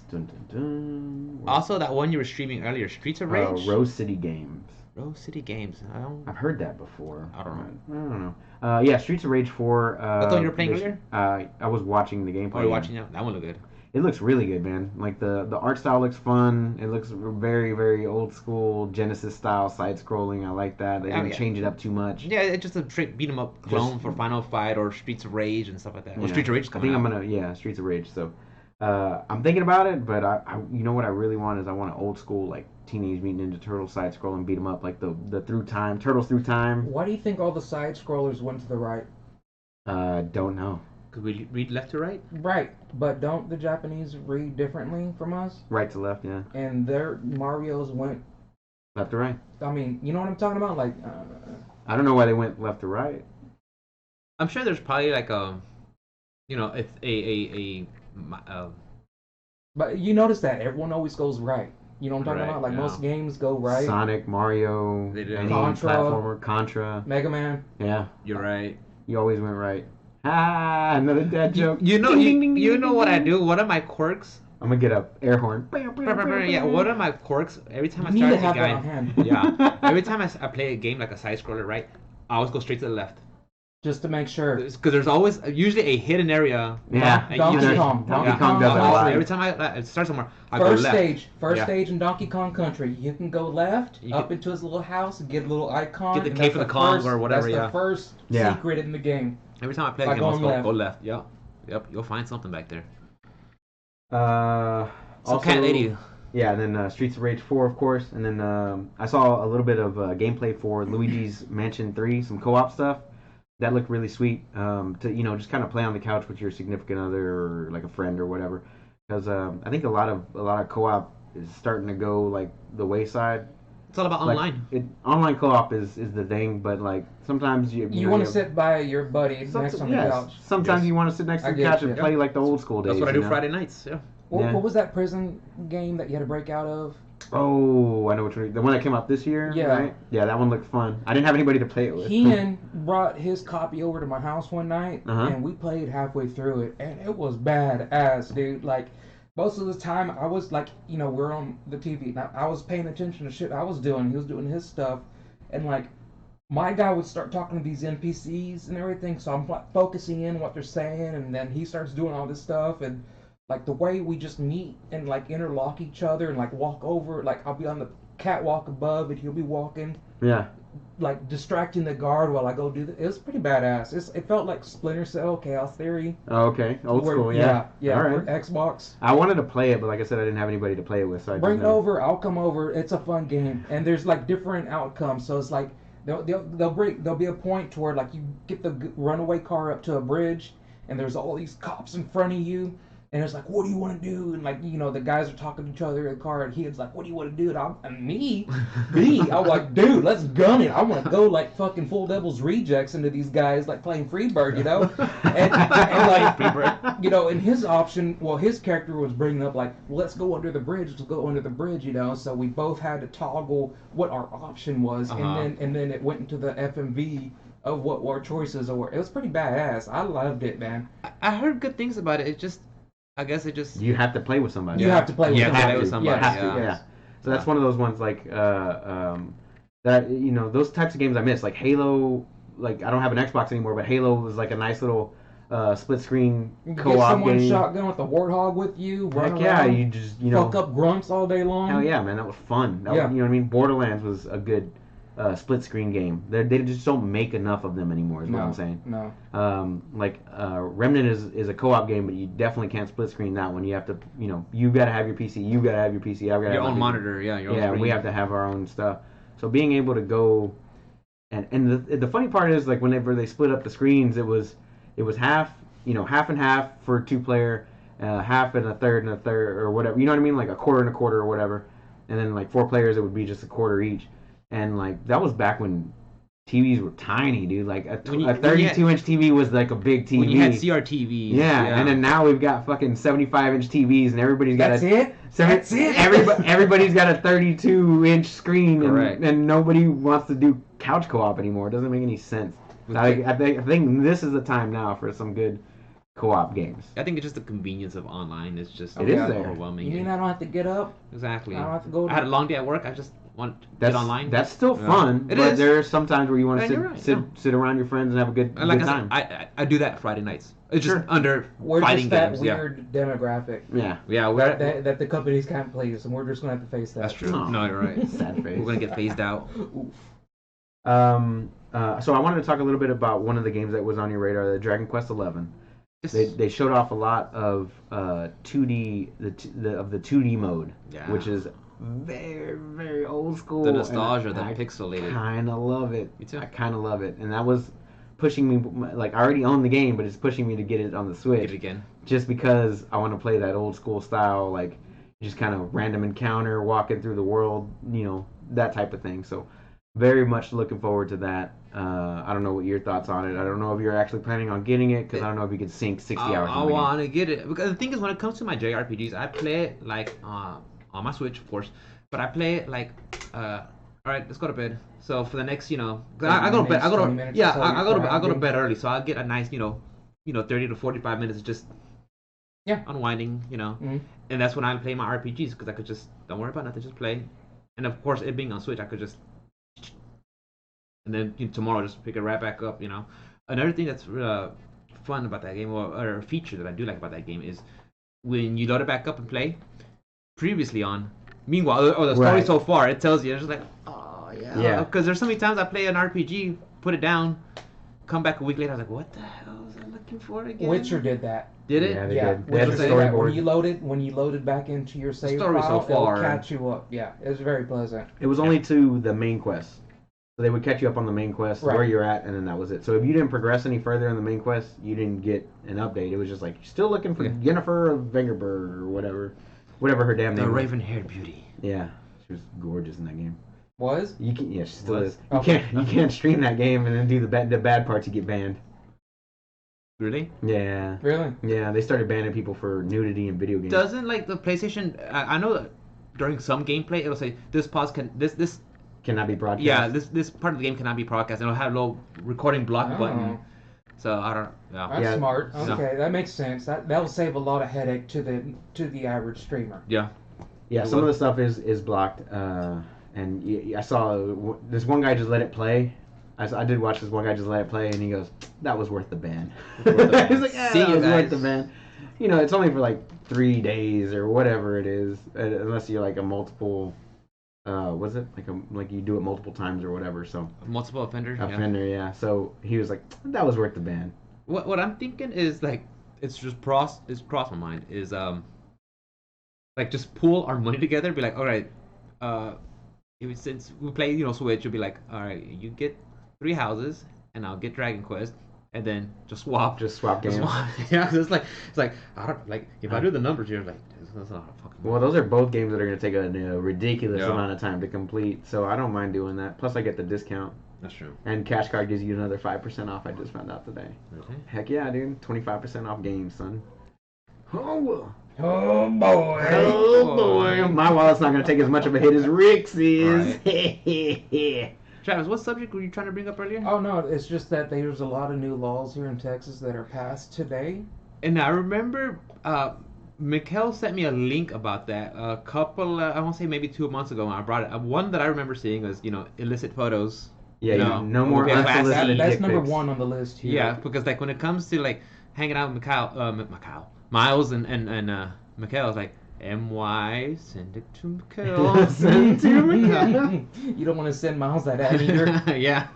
Dun, dun, dun. Also, that one you were streaming earlier, Streets of Rage. Rose City Games. Rose City Games. I've heard that before. I don't know. I don't know. Yeah, Streets of Rage 4. That's what you were playing earlier? I was watching the gameplay. Oh, you're watching that? That one looked good. It looks really good, man. Like the art style looks fun. It looks very, very old school Genesis style side scrolling. I like that. They didn't change it up too much. Yeah, it's just a straight beat 'em up clone for Final Fight or Streets of Rage and stuff like that. Well, Streets of Rage is coming out. I'm gonna Streets of Rage. So I'm thinking about it, but I you know what I really want is I want an old school like Teenage Mutant Ninja Turtle side scrolling beat 'em up like the Through Time Turtles Through Time. Why do you think all the side scrollers went to the right? Don't know. Could we read left to right? Right, but don't the Japanese read differently from us? Right to left, yeah. And their Mario's went left to right. I mean, you know what I'm talking about? Like, I don't know why they went left to right. I'm sure there's probably like it's But you notice that everyone always goes right. You know what I'm talking about? Like most games go right. Sonic, Mario, any platformer, Contra, Mega Man. Yeah, you're right. You always went right. Ah, another dad joke. You know, you know what I do? One of my quirks. I'm gonna get a air horn. Yeah, one of my quirks. Every time I start a game, every time I play a game like a side scroller, right? I always go straight to the left. Just to make sure. Because there's always usually a hidden area. Yeah. Donkey Kong does it a lot. Every time I start somewhere, I go left. First stage in Donkey Kong Country, you can go left up into his little house and get a little icon. Get the cave for the Kong or whatever. That's the first secret in the game. Every time I play a game, I go left. Yep. You'll find something back there. Also, Cat Lady. Yeah, and then Streets of Rage 4, of course, and then I saw a little bit of gameplay for Luigi's Mansion 3, some co-op stuff. That looked really sweet. To just kind of play on the couch with your significant other or like a friend or whatever. Because I think a lot of co-op is starting to go like the wayside. It's all about online. Online co-op is the thing, but like sometimes you want to sit by your buddy next on the couch. Sometimes you want to sit next to the couch and play like the old school days. That's what I do Friday nights. Yeah. What was that prison game that you had to break out of? Oh, I know which one. The one that came out this year, right? Yeah, that one looked fun. I didn't have anybody to play it with. Hean brought his copy over to my house one night, and we played halfway through it, and it was badass, dude. Like, most of the time, I was like, we're on the TV. Now, I was paying attention to shit I was doing. He was doing his stuff, and like, my guy would start talking to these NPCs and everything, so I'm like, focusing in what they're saying, and then he starts doing all this stuff, and like the way we just meet and like interlock each other and like walk over, like I'll be on the catwalk above and he'll be walking. Yeah. Like distracting the guard while I go do it was pretty badass. It felt like Splinter Cell, Chaos Theory. Oh, okay. Old school, yeah. Yeah, all right. Xbox. I wanted to play it, but like I said, I didn't have anybody to play it with. So Bring it over, I'll come over. It's a fun game. And there's like different outcomes. So it's like there'll be a point to where like you get the runaway car up to a bridge and there's all these cops in front of you. And it's like, what do you want to do? And like, the guys are talking to each other in the car, and he's like, what do you want to do? And me, I was like, dude, let's gun it. I want to go like fucking Full Devil's Rejects into these guys, like playing Freebird, and like, Freebird. And his option, his character was bringing up like, let's go under the bridge, So we both had to toggle what our option was, and then it went into the FMV of what our choices were. It was pretty badass. I loved it, man. I heard good things about it. I guess you have to play with somebody. You have to play with somebody. Yeah. So that's one of those ones like that. Those types of games I miss. Like Halo. Like I don't have an Xbox anymore, but Halo was like a nice little split screen co-op get someone game. Shotgun with a warthog with you. Heck yeah, you just fuck up grunts all day long. Hell yeah, man, that was fun. You know what I mean? Borderlands was a good split screen game. They just don't make enough of them anymore. Is what I'm saying. No. Remnant is a co-op game, but you definitely can't split screen that one. You have to, you got to have your PC. You got to have your PC. I've got your own monitor. Yeah, your own screen. We have to have our own stuff. So being able to go, and the funny part is like whenever they split up the screens, it was half, half and half for 2-player, half and a third or whatever. You know what I mean? Like a quarter and a quarter or whatever. And then like 4 players, it would be just a quarter each. And like that was back when TVs were tiny, dude. Like a 32-inch TV was like a big TV. When you had CRTVs. Yeah, and then now we've got fucking 75-inch TVs, and everybody's got That's it. Everybody's got a 32-inch screen, and nobody wants to do couch co-op anymore. It doesn't make any sense. I think this is the time now for some good co-op games. I think it's just the convenience of online. It's just it is overwhelming. You mean I don't have to get up? Exactly. I don't have to go. I had a long day at work. I just want to get online. That's still fun. It but is. there are some times where you want to sit around your friends and have a good time. I do that Friday nights. It's just under we're fighting just that games. weird demographic. Yeah. That the companies can't please, and we're just gonna have to face that. That's true. Oh. No, you're right. Sad face. We're gonna get phased out. So I wanted to talk a little bit about one of the games that was on your radar, the Dragon Quest XI. They showed off a lot of 2D the 2D mode, which is very, very old school. The nostalgia, the pixelated. I kind of love it. Me too. I kind of love it, and that was pushing me. Like I already own the game, but it's pushing me to get it on the Switch. Get it again. Just because I want to play that old school style, like just kind of random encounter, walking through the world, that type of thing. So very much looking forward to that. I don't know what your thoughts on it. I don't know if you're actually planning on getting it, because I don't know if you could sink 60 hours. I want to get it, because the thing is, when it comes to my JRPGs, I play it like on my Switch, of course, but I play it like all right, let's go to bed. So for the next, I go to bed. I go to bed early, so I'll get a nice, 30 to 45 minutes just unwinding, Mm-hmm. and that's when I play my RPGs, because I could just don't worry about nothing, just play, and of course it being on Switch, I could just. And then tomorrow just pick it right back up, Another thing that's fun about that game, or a feature that I do like about that game, is when you load it back up and play, previously on, meanwhile, the story so far, it tells you, it's just like, oh, yeah. Because there's so many times I play an RPG, put it down, come back a week later, I was like, what the hell was I looking for again? Witcher did that. Did it? Yeah, they did. They had the storyboard. When you loaded back into your save story file, so far, it'll catch you up. Yeah, it was very pleasant. It was only to the main quest. So they would catch you up on the main quest, where you're at, and then that was it. So if you didn't progress any further in the main quest, you didn't get an update. It was just like, you're still looking for Yennefer of Vengerberg, or whatever her damn name was. The raven-haired beauty. Yeah, she was gorgeous in that game. Was? You can, she still is. You can't stream that game and then do the bad parts. You get banned. Really? Yeah. Really? Yeah, they started banning people for nudity in video games. Doesn't like the PlayStation? I know that during some gameplay it'll say this cannot be broadcast. Yeah, this part of the game cannot be broadcast. And it'll have a little recording block button. So I don't. Yeah. That's smart. Okay, that makes sense. That will save a lot of headache to the average streamer. Yeah. Yeah, some of the stuff is blocked. And I saw this one guy just let it play. I did watch this one guy just let it play, and he goes, "That was worth the ban." He's like, "Yeah, that was worth the ban." It's only for like 3 days or whatever it is, unless you're like a multiple. Was it like you do it multiple times or whatever? So multiple offender. Yeah. So he was like, "That was worth the ban." What I'm thinking is like it's cross my mind is like just pool our money together. Be like, all right, since we play Switch, you'll be like, all right, you get 3 houses and I'll get Dragon Quest. And then just swap games. Yeah, because it's like I don't like if I do the numbers here, like that's not a fucking. Well, those are both games that are going to take a ridiculous amount of time to complete. So I don't mind doing that. Plus, I get the discount. That's true. And Cash Card gives you another 5% off. I just found out today. Okay. Heck yeah, dude! 25% off games, son. Oh boy! Oh boy! My wallet's not going to take as much of a hit as Rick's is. Right. Travis, what subject were you trying to bring up earlier? Oh, no, it's just that there's a lot of new laws here in Texas that are passed today. And I remember Mikkel sent me a link about that a couple, I want to say maybe 2 months ago when I brought it. One that I remember seeing was, illicit photos. Yeah, no more unsolicited That's number 1 on the list here. Yeah, because like when it comes to like hanging out with Miles and Mikkel, it's like, MY, send it to Mikhail. Send it to Mikhail. You don't want to send Miles that ad either. Yeah.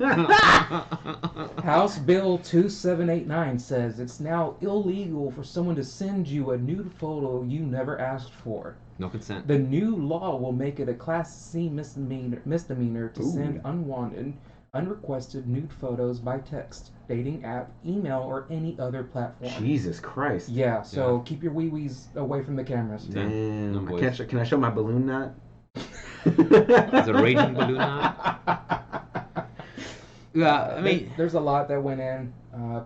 House Bill 2789 says it's now illegal for someone to send you a nude photo you never asked for. No consent. The new law will make it a Class C misdemeanor to Ooh. send unwanted, unrequested nude photos by text, dating app, email, or any other platform. Jesus Christ. Yeah, so keep your wee-wees away from the cameras. Damn. No, I can't can I show my balloon knot? It's a raging balloon knot. Yeah, I mean, there's a lot that went in.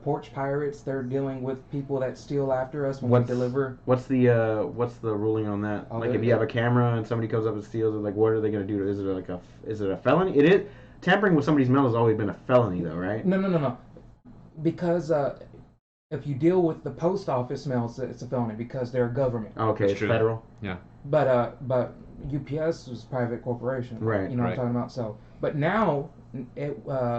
Porch pirates, they're dealing with people that steal after us when we deliver. What's the ruling on that? Oh, Like if you have a camera and somebody comes up and steals it, like what are they gonna do? Is it a felony? It is. Tampering with somebody's mail has always been a felony, though, right? No. Because if you deal with the post office mail, it's a felony because they're a government. Oh, okay, That's it's true. federal. yeah. But UPS was a private corporation. Right. You know what Right. I'm talking about. So, but now,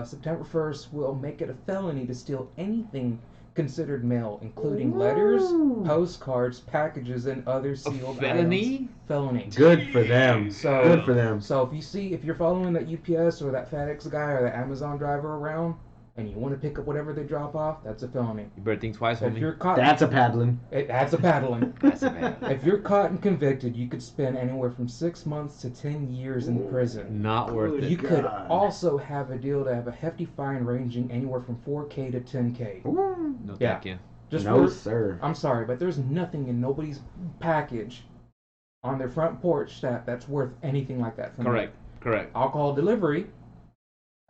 September 1st will make it a felony to steal anything considered mail, including letters, postcards, packages, and other sealed felony? items. Felony. Good for them. So Good for them. So if you're following that UPS or that FedEx guy or that Amazon driver around, and you want to pick up whatever they drop off, that's a felony. You better think twice, If homie. you're caught, That's a paddling. that's a paddling. That's a bad. If you're caught and convicted, you could spend anywhere from 6 months to 10 years in prison. Not worth Good it. You could God. also have a deal to have a hefty fine ranging anywhere from 4K to 10K. Ooh. No, Yeah. thank you. Just No, for, sir. I'm sorry, but there's nothing in nobody's package on their front porch that's worth anything like that. For me. Correct. Alcohol delivery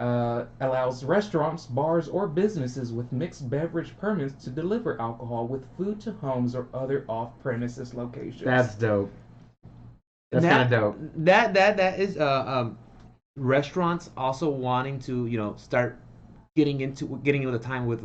allows restaurants, bars, or businesses with mixed beverage permits to deliver alcohol with food to homes or other off-premises locations. That's dope. That's kind of dope. That is restaurants also wanting to start getting into the time with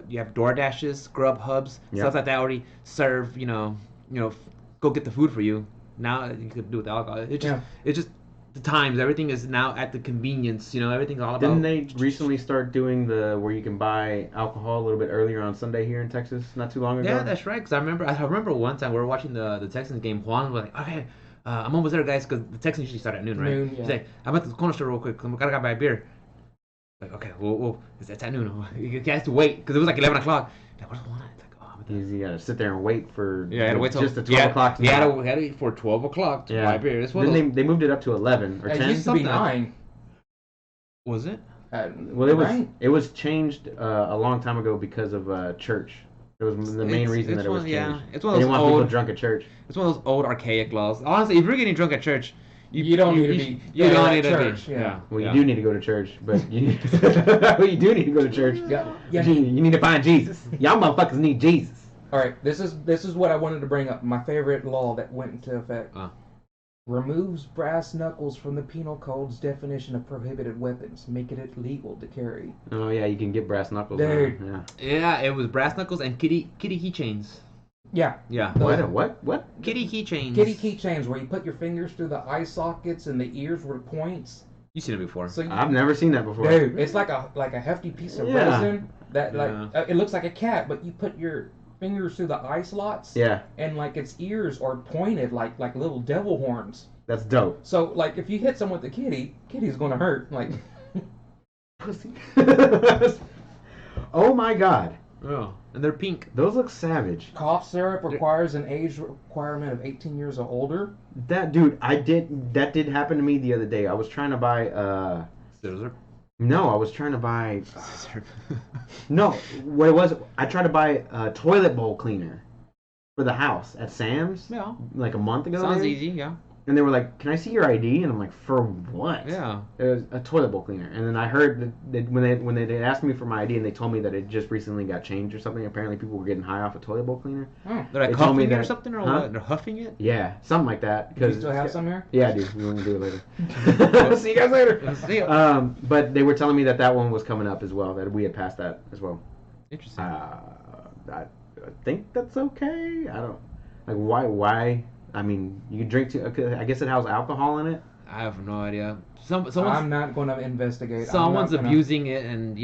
you have DoorDashes, Grub Hubs, Yep. stuff like that already serve go get the food for you. Now you could do it with alcohol. It's just the times. Everything is now at the convenience. Everything's all about. Didn't they recently start doing where you can buy alcohol a little bit earlier on Sunday here in Texas? Not too long ago. Yeah, that's right. Because I remember one time we were watching the Texans game. Juan was like, "Okay, I'm almost there, guys." Because the Texans usually start at noon, right? Noon, yeah. He's like, "I'm at the corner store real quick. We gotta buy a beer." Like, okay, well, it's at noon. He has to wait because it was like 11 o'clock. Like, where's Juan? It's like, oh, I'm at the... You gotta sit there and wait for Yeah, I had to wait till just the 12 o'clock. Yeah, had to wait for 12 o'clock to buy beer. This was Then they moved it up to 11 or It 10. used to be something. 9. Was it? Well, it was changed a long time ago because of church. It was the main reason that it was changed. Yeah, it's They one of didn't those want people old. drunk at church. It's one of those old archaic laws. Honestly, if you're getting drunk at church, You don't need to be. You don't need to church. be. Yeah. Well, you do need to go to church, but you you do need to go to church. Yeah. You need to find Jesus. Y'all motherfuckers need Jesus. All right. This is what I wanted to bring up. My favorite law that went into effect. Removes brass knuckles from the penal code's definition of prohibited weapons, making it legal to carry. Oh yeah, you can get brass knuckles. Dude. Now. Yeah, it was brass knuckles and kitty keychains. Yeah. Yeah. Yeah. What? Kitty keychains. Kitty keychains where you put your fingers through the eye sockets and the ears were points. You've seen it before. So I've never seen that before. dude, it's like a hefty piece of Yeah. resin that Yeah. it looks like a cat, but you put your fingers through the eye slots. Yeah, And like its ears are pointed like little devil horns. that's dope. So like if you hit someone with a kitty's gonna hurt. Like Pussy. Oh my god, Oh, and they're pink. those look savage. cough syrup requires an age requirement of 18 years or older. That dude, that did happen to me the other day. I was trying to buy Scissor. no, I was trying to buy no, what it was, I tried to buy a toilet bowl cleaner for the house at Sam's Yeah. like a month ago. Sounds maybe. easy. Yeah. And they were like, "Can I see your ID?" And I'm like, "For what?" Yeah. It was a toilet bowl cleaner. And then I heard that when they asked me for my ID and they told me that it just recently got changed or something. Apparently, people were getting high off a toilet bowl cleaner. Oh. They're like They told me huffing it or that- something, or Huh? what? They're huffing it. Yeah, something like that. Do you Because still have some here? yeah, I do. We want to do it later. See you guys later. See ya. But they were telling me that one was coming up as well. That we had passed that as well. Interesting. I think that's okay. I don't like why. I mean, you can drink too. I guess it has alcohol in it. I have no idea. Someone's I'm not going to investigate. someone's I'm not gonna- abusing it, and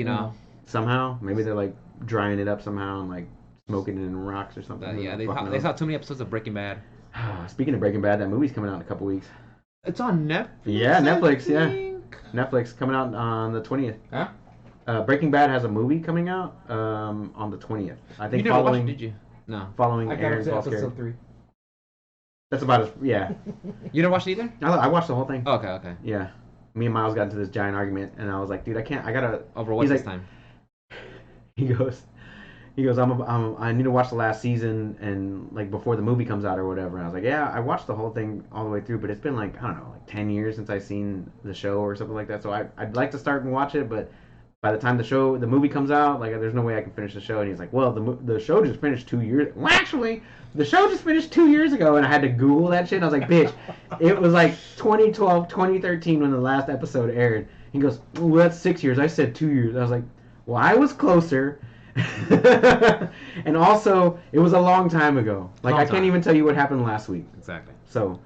Somehow, maybe they're like drying it up somehow and like smoking it in rocks or something. yeah, Who they the fuck saw, knows? they saw too many episodes of Breaking Bad. Speaking of Breaking Bad, that movie's coming out in a couple weeks. It's on Netflix. Yeah, Netflix. I Yeah, think. Netflix coming out on the 20th. Huh? Breaking Bad has a movie coming out on the 20th. I think You never following watched it, did you? No. following I got up Aaron's to False episode Scary. 3. That's about as yeah. You never watched it either? I watched the whole thing. Oh, okay. Yeah. Me and Miles got into this giant argument, and I was like, dude, I gotta. Over what He's this like- time? He goes, I need to watch the last season and like before the movie comes out or whatever. And I was like, yeah, I watched the whole thing all the way through, but it's been like, I don't know, like 10 years since I've seen the show or something like that. So I'd like to start and watch it, but by the time the movie comes out, like there's no way I can finish the show. And he's like, well, the show just finished 2 years. Well, actually, the show just finished 2 years ago, and I had to Google that shit. And I was like, bitch, it was like 2012, 2013 when the last episode aired. He goes, well, that's 6 years. I said 2 years. I was like, well, I was closer. And also, it was a long time ago. Like, Long I can't time. even tell you what happened last week. Exactly. So,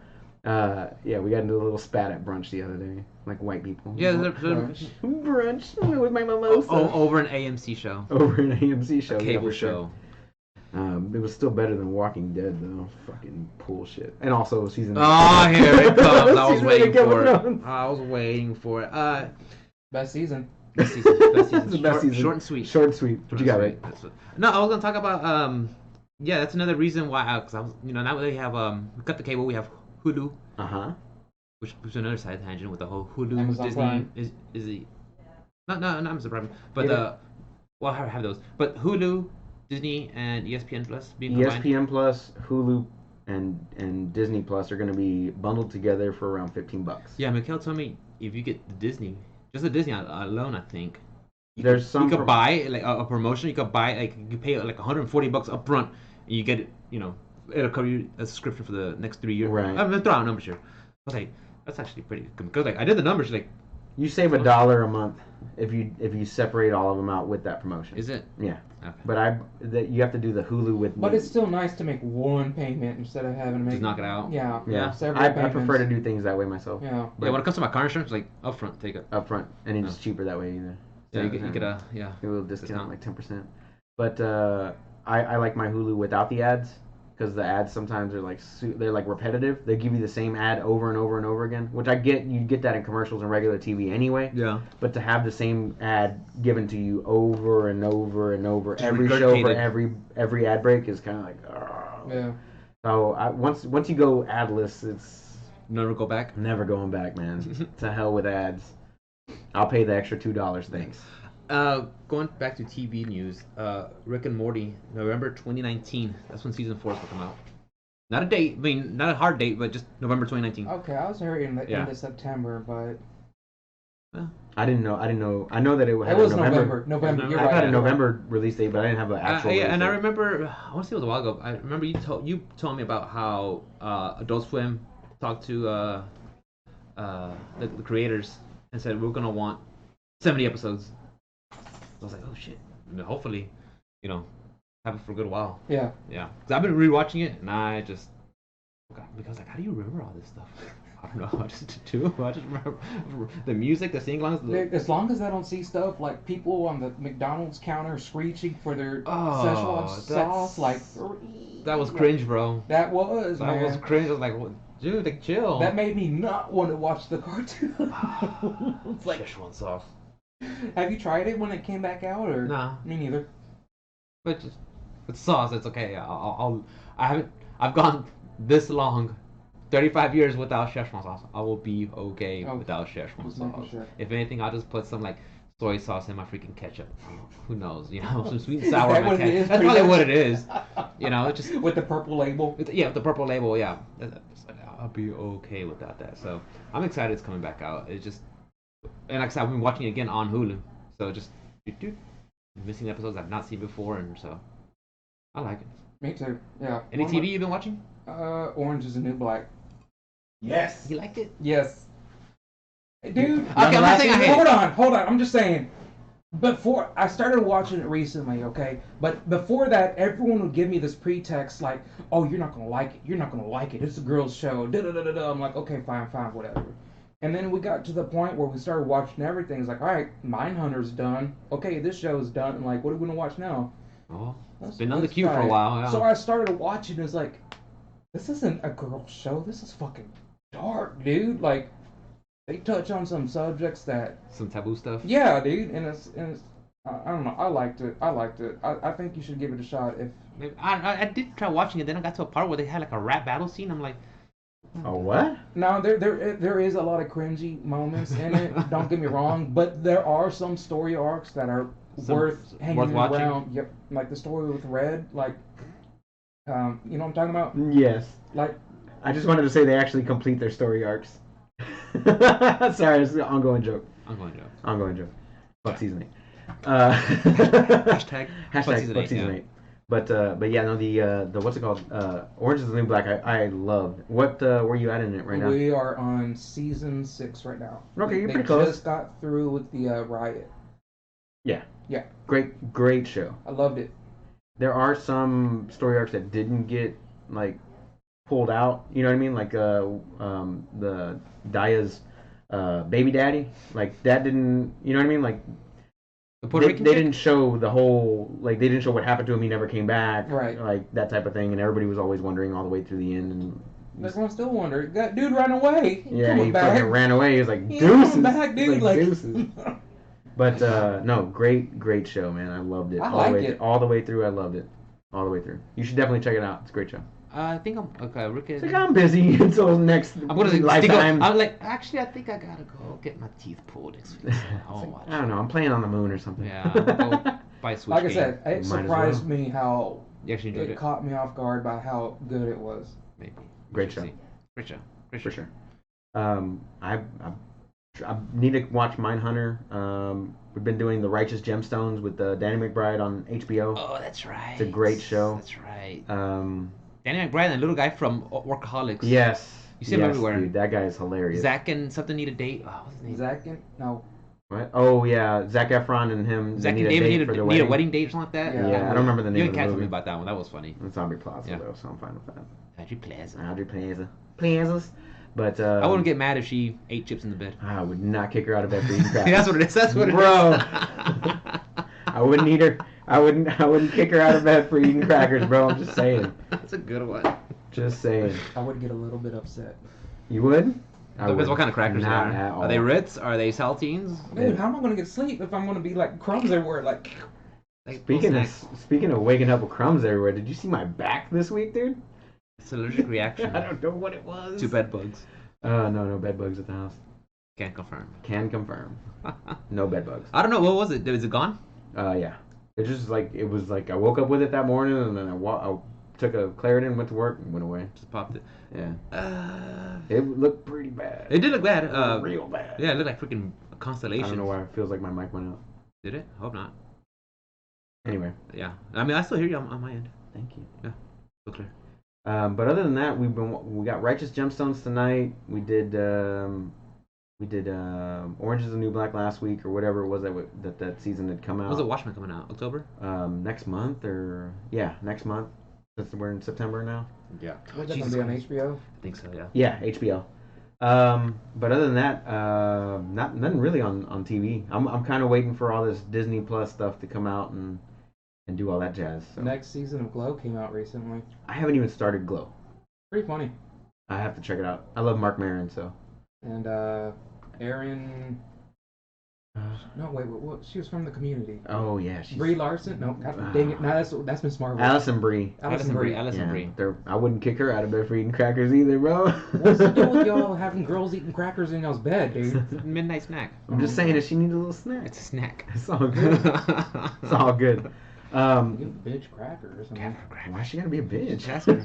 yeah, we got into a little spat at brunch the other day, like white people. Yeah, Brunch with my mimosa. over an AMC show. Over an AMC show. A yeah, cable for sure. show. It was still better than Walking Dead, though. Fucking bullshit. And also season. Oh, here it comes. I was Season waiting of Game of for it. Thrones. I was waiting for it. Best season. Best season. Best season. The best season. Short and sweet. Short and sweet. What you got, right? No, I was gonna talk about yeah, that's another reason why because I was now we have we cut the cable. We have Hulu, Uh huh. which is another side tangent with the whole Hulu Amazon Disney Prime. is the not Amazon Prime, but Get the well I have those, but Hulu, Disney, and ESPN Plus being combined. ESPN Plus, Hulu, and Disney Plus are going to be bundled together for around $15. Yeah, Mikhail told me if you get the Disney, just the Disney alone, I think. There's some you could buy like a promotion. You could buy like you pay like $140 up front, and you get it. It'll cover you a subscription for the next 3 years. Right. I'm gonna throw out numbers here. I was like, that's actually pretty good because like I did the numbers. Like, You save $1 a month if you separate all of them out with that promotion. is it? Yeah. Okay. But you have to do the Hulu with. But it's still nice to make one payment instead of having to make. Just knock it out. Yeah. Yeah. Several I payments. prefer to do things that way myself. Yeah. Yeah, when it comes to my car insurance, like upfront, take it. Up front, and it's Oh. cheaper that way either. Yeah, you get a yeah. little discount, Discount. like 10%. But I like my Hulu without the ads because the ads sometimes are like they're like repetitive. They give you the same ad over and over and over again, which I get. You get that in commercials and regular TV anyway. Yeah. But to have the same ad given to you over and over and over Just every show for regurgitated. every ad break is kind of like. Oh. Yeah. So once you go adless, it's Never go back. never going back, man. To hell with ads. I'll pay the extra $2. Thanks. Going back to TV news, Rick and Morty, November 2019. That's when season 4 is gonna come out. Not a date. I mean, not a hard date, but just November 2019. Okay, I was hearing in the Yeah. end of September, but I didn't know. I know that it had it was a November. You're I've right. had a you're November release date, but I didn't have an actual. Yeah, release and I date. remember, I want to say it was a while ago. I remember you told me about how Adult Swim talked to the creators and said we're gonna want 70 episodes. I was like, oh shit. And hopefully, have it for a good while. Yeah. Yeah, because I've been rewatching it and I just because like, how do you remember all this stuff? I don't know. I just remember the music, the sing-alongs. As long as I don't see stuff like people on the McDonald's counter screeching for their Szechuan that's- sauce, like That was cringe, bro. That was That man. was cringe. I was like, dude, like, chill. That made me not want to watch the cartoon. It's like, Szechuan sauce. have you tried it when it came back out, or Nah, me neither? but just it's sauce. It's okay. I've gone this long, 35 years without Szechuan sauce. I will be okay Oh, without Szechuan just making sauce. sure. If anything, I'll just put some like soy sauce in my freaking ketchup. Who knows? Some sweet and sour. Is that in my what it ketchup. is, That's pretty probably much? what it is. Just With the purple label. yeah, with the purple label. Yeah, I'll be okay without that. So I'm excited it's coming back out. It's just, and like I said, I've been watching it again on Hulu. So just missing episodes I've not seen before, and so I like it. Me too. Yeah. Any One of TV you've been watching? Orange is the New Black. Yes. You liked it? Yes. Dude. Okay, I'm not saying I hate hold it. on. I'm just saying. Before I started watching it recently, okay, but before that, everyone would give me this pretext like, "Oh, you're not gonna like it. You're not gonna like it. It's a girls' show." Da da da da da. I'm like, okay, fine, whatever. And then we got to the point where we started watching everything. It's like, all right, Mindhunter's done. Okay, this show's done. And like, what are we gonna watch now? Oh, it's Let's- been on the let's queue for try a it. while. Yeah. So I started watching. It's like, this isn't a girl show. This is fucking dark, dude. Like they touch on some subjects that Some taboo stuff. yeah, dude, and it's I don't know. I liked it. I think you should give it a shot. If Maybe, I did try watching it. Then I got to a part where they had like a rap battle scene. I'm like, Oh, what? now there is a lot of cringy moments in it. Don't get me wrong, but there are some story arcs that are worth hanging watching? around. Yep, like the story with Red. Like, you know what I'm talking about? Yes. Like, I just wanted to say they actually complete their story arcs. Sorry, it's an ongoing joke. I'm going to. Ongoing joke. Fuck season 8. Hashtag Hashtag season fuck eight, season yeah. 8. But yeah, no, the what's it called? Orange is the New Black. I loved. What were you at in it right now? we are on season 6 right now. Okay, you're They pretty close. just got through with the riot. Yeah. Yeah. Great show. I loved it. There are some story arcs that didn't get like pulled out. You know what I mean? Like the Daya's baby daddy. Like that didn't. You know what I mean? Like The Puerto they Rican didn't show the whole. Like they didn't show what happened to him. He never came back. Right. Like that type of thing. And everybody was always wondering all the way through the end. And Everyone still wondering. That dude ran away. He yeah, coming he back. fucking ran away. He was like He ain't deuces. coming back, dude. Like, Like, deuces. But no, great show, man. I loved it. I all like the way it. all the way through. I loved it. All the way through. You should definitely check it out. It's a great show. I think I'm okay. Rick. It's like I'm busy until next I'm gonna lifetime. I'm like, actually, I think I gotta go get my teeth pulled next week. So I won't watch. I don't know. I'm playing on the moon or something. Yeah, I'll go buy a Switch like I game. said, it Might as surprised well. me how You actually enjoyed it it? caught me off guard by how good it was. Maybe. Great We show. should see. Great show. Great For show. sure. I need to watch Mindhunter. We've been doing the Righteous Gemstones with Danny McBride on HBO. Oh, that's right. It's a great show. That's right. Um, Danny McBride, the little guy from Workaholics. yes. You see him yes, everywhere. Dude, that guy is hilarious. Zach and something need a date. Oh, what's his name? Zach and no, What? Oh yeah, Zac Efron and him. Zach they and need a David date need for the a wedding. wedding date or something like that. Yeah. Yeah, I don't remember the name You of can the cancel movie. me about that one. That was funny. It's Aubrey Plaza Yeah. though, so I'm fine with that. Audrey Plaza. Audrey Plaza. Plazas. But I wouldn't get mad if she ate chips in the bed. I would not kick her out of bed for eating crap. That's what it is. That's what it is. Bro. I wouldn't eat her. I wouldn't kick her out of bed for eating crackers, bro. I'm just saying. That's a good one. Just saying. I would get a little bit upset. You would? I Depends would. what kind of crackers they Not are. at all. Are they Ritz? Are they saltines? Dude, how am I gonna get sleep if I'm gonna be like crumbs everywhere? Like, Like Speaking of waking up with crumbs everywhere, did you see my back this week, dude? it's an allergic reaction I don't know what it was. to bed bugs. No bed bugs at the house. Can't confirm. Can confirm. No bed bugs. I don't know. What was it? Is it gone? Yeah. It was like I woke up with it that morning and then I took a Claritin, went to work, and went away. Just popped it. Yeah. Uh, It looked pretty bad. it did look bad. Real bad. Yeah, it looked like freaking a constellation. I don't know why it feels like my mic went out. Did it? Hope not. Anyway, Yeah. I mean, I still hear you on my end. thank you. Still clear. But other than that, we got Righteous Gemstones tonight. We did Orange is the New Black last week or whatever it was that season had come out. Was it Watchmen coming out? October? Next month next month. Since we're in September now. Yeah. what's that gonna be on HBO? I think so, yeah. Yeah, HBO. But other than that, nothing really on TV. I'm kind of waiting for all this Disney Plus stuff to come out and do all that jazz. So. Next season of Glow came out recently. I haven't even started Glow. Pretty funny. I have to check it out. I love Mark Maron, so. And Erin. No, wait, what? She was from the Community. Oh yeah, she's Brie Larson? No, God, dang it. No, that's Miss Marvel. Allison Brie. Allison Brie. Allison Brie. I wouldn't kick her out of bed for eating crackers either, bro. What's the deal with y'all having girls eating crackers in y'all's bed, dude? Midnight snack. I'm just saying that she needs a little snack. It's a snack. It's all good. It's all good. Give the bitch crackers. I mean, Why she gotta be a bitch? Ask her.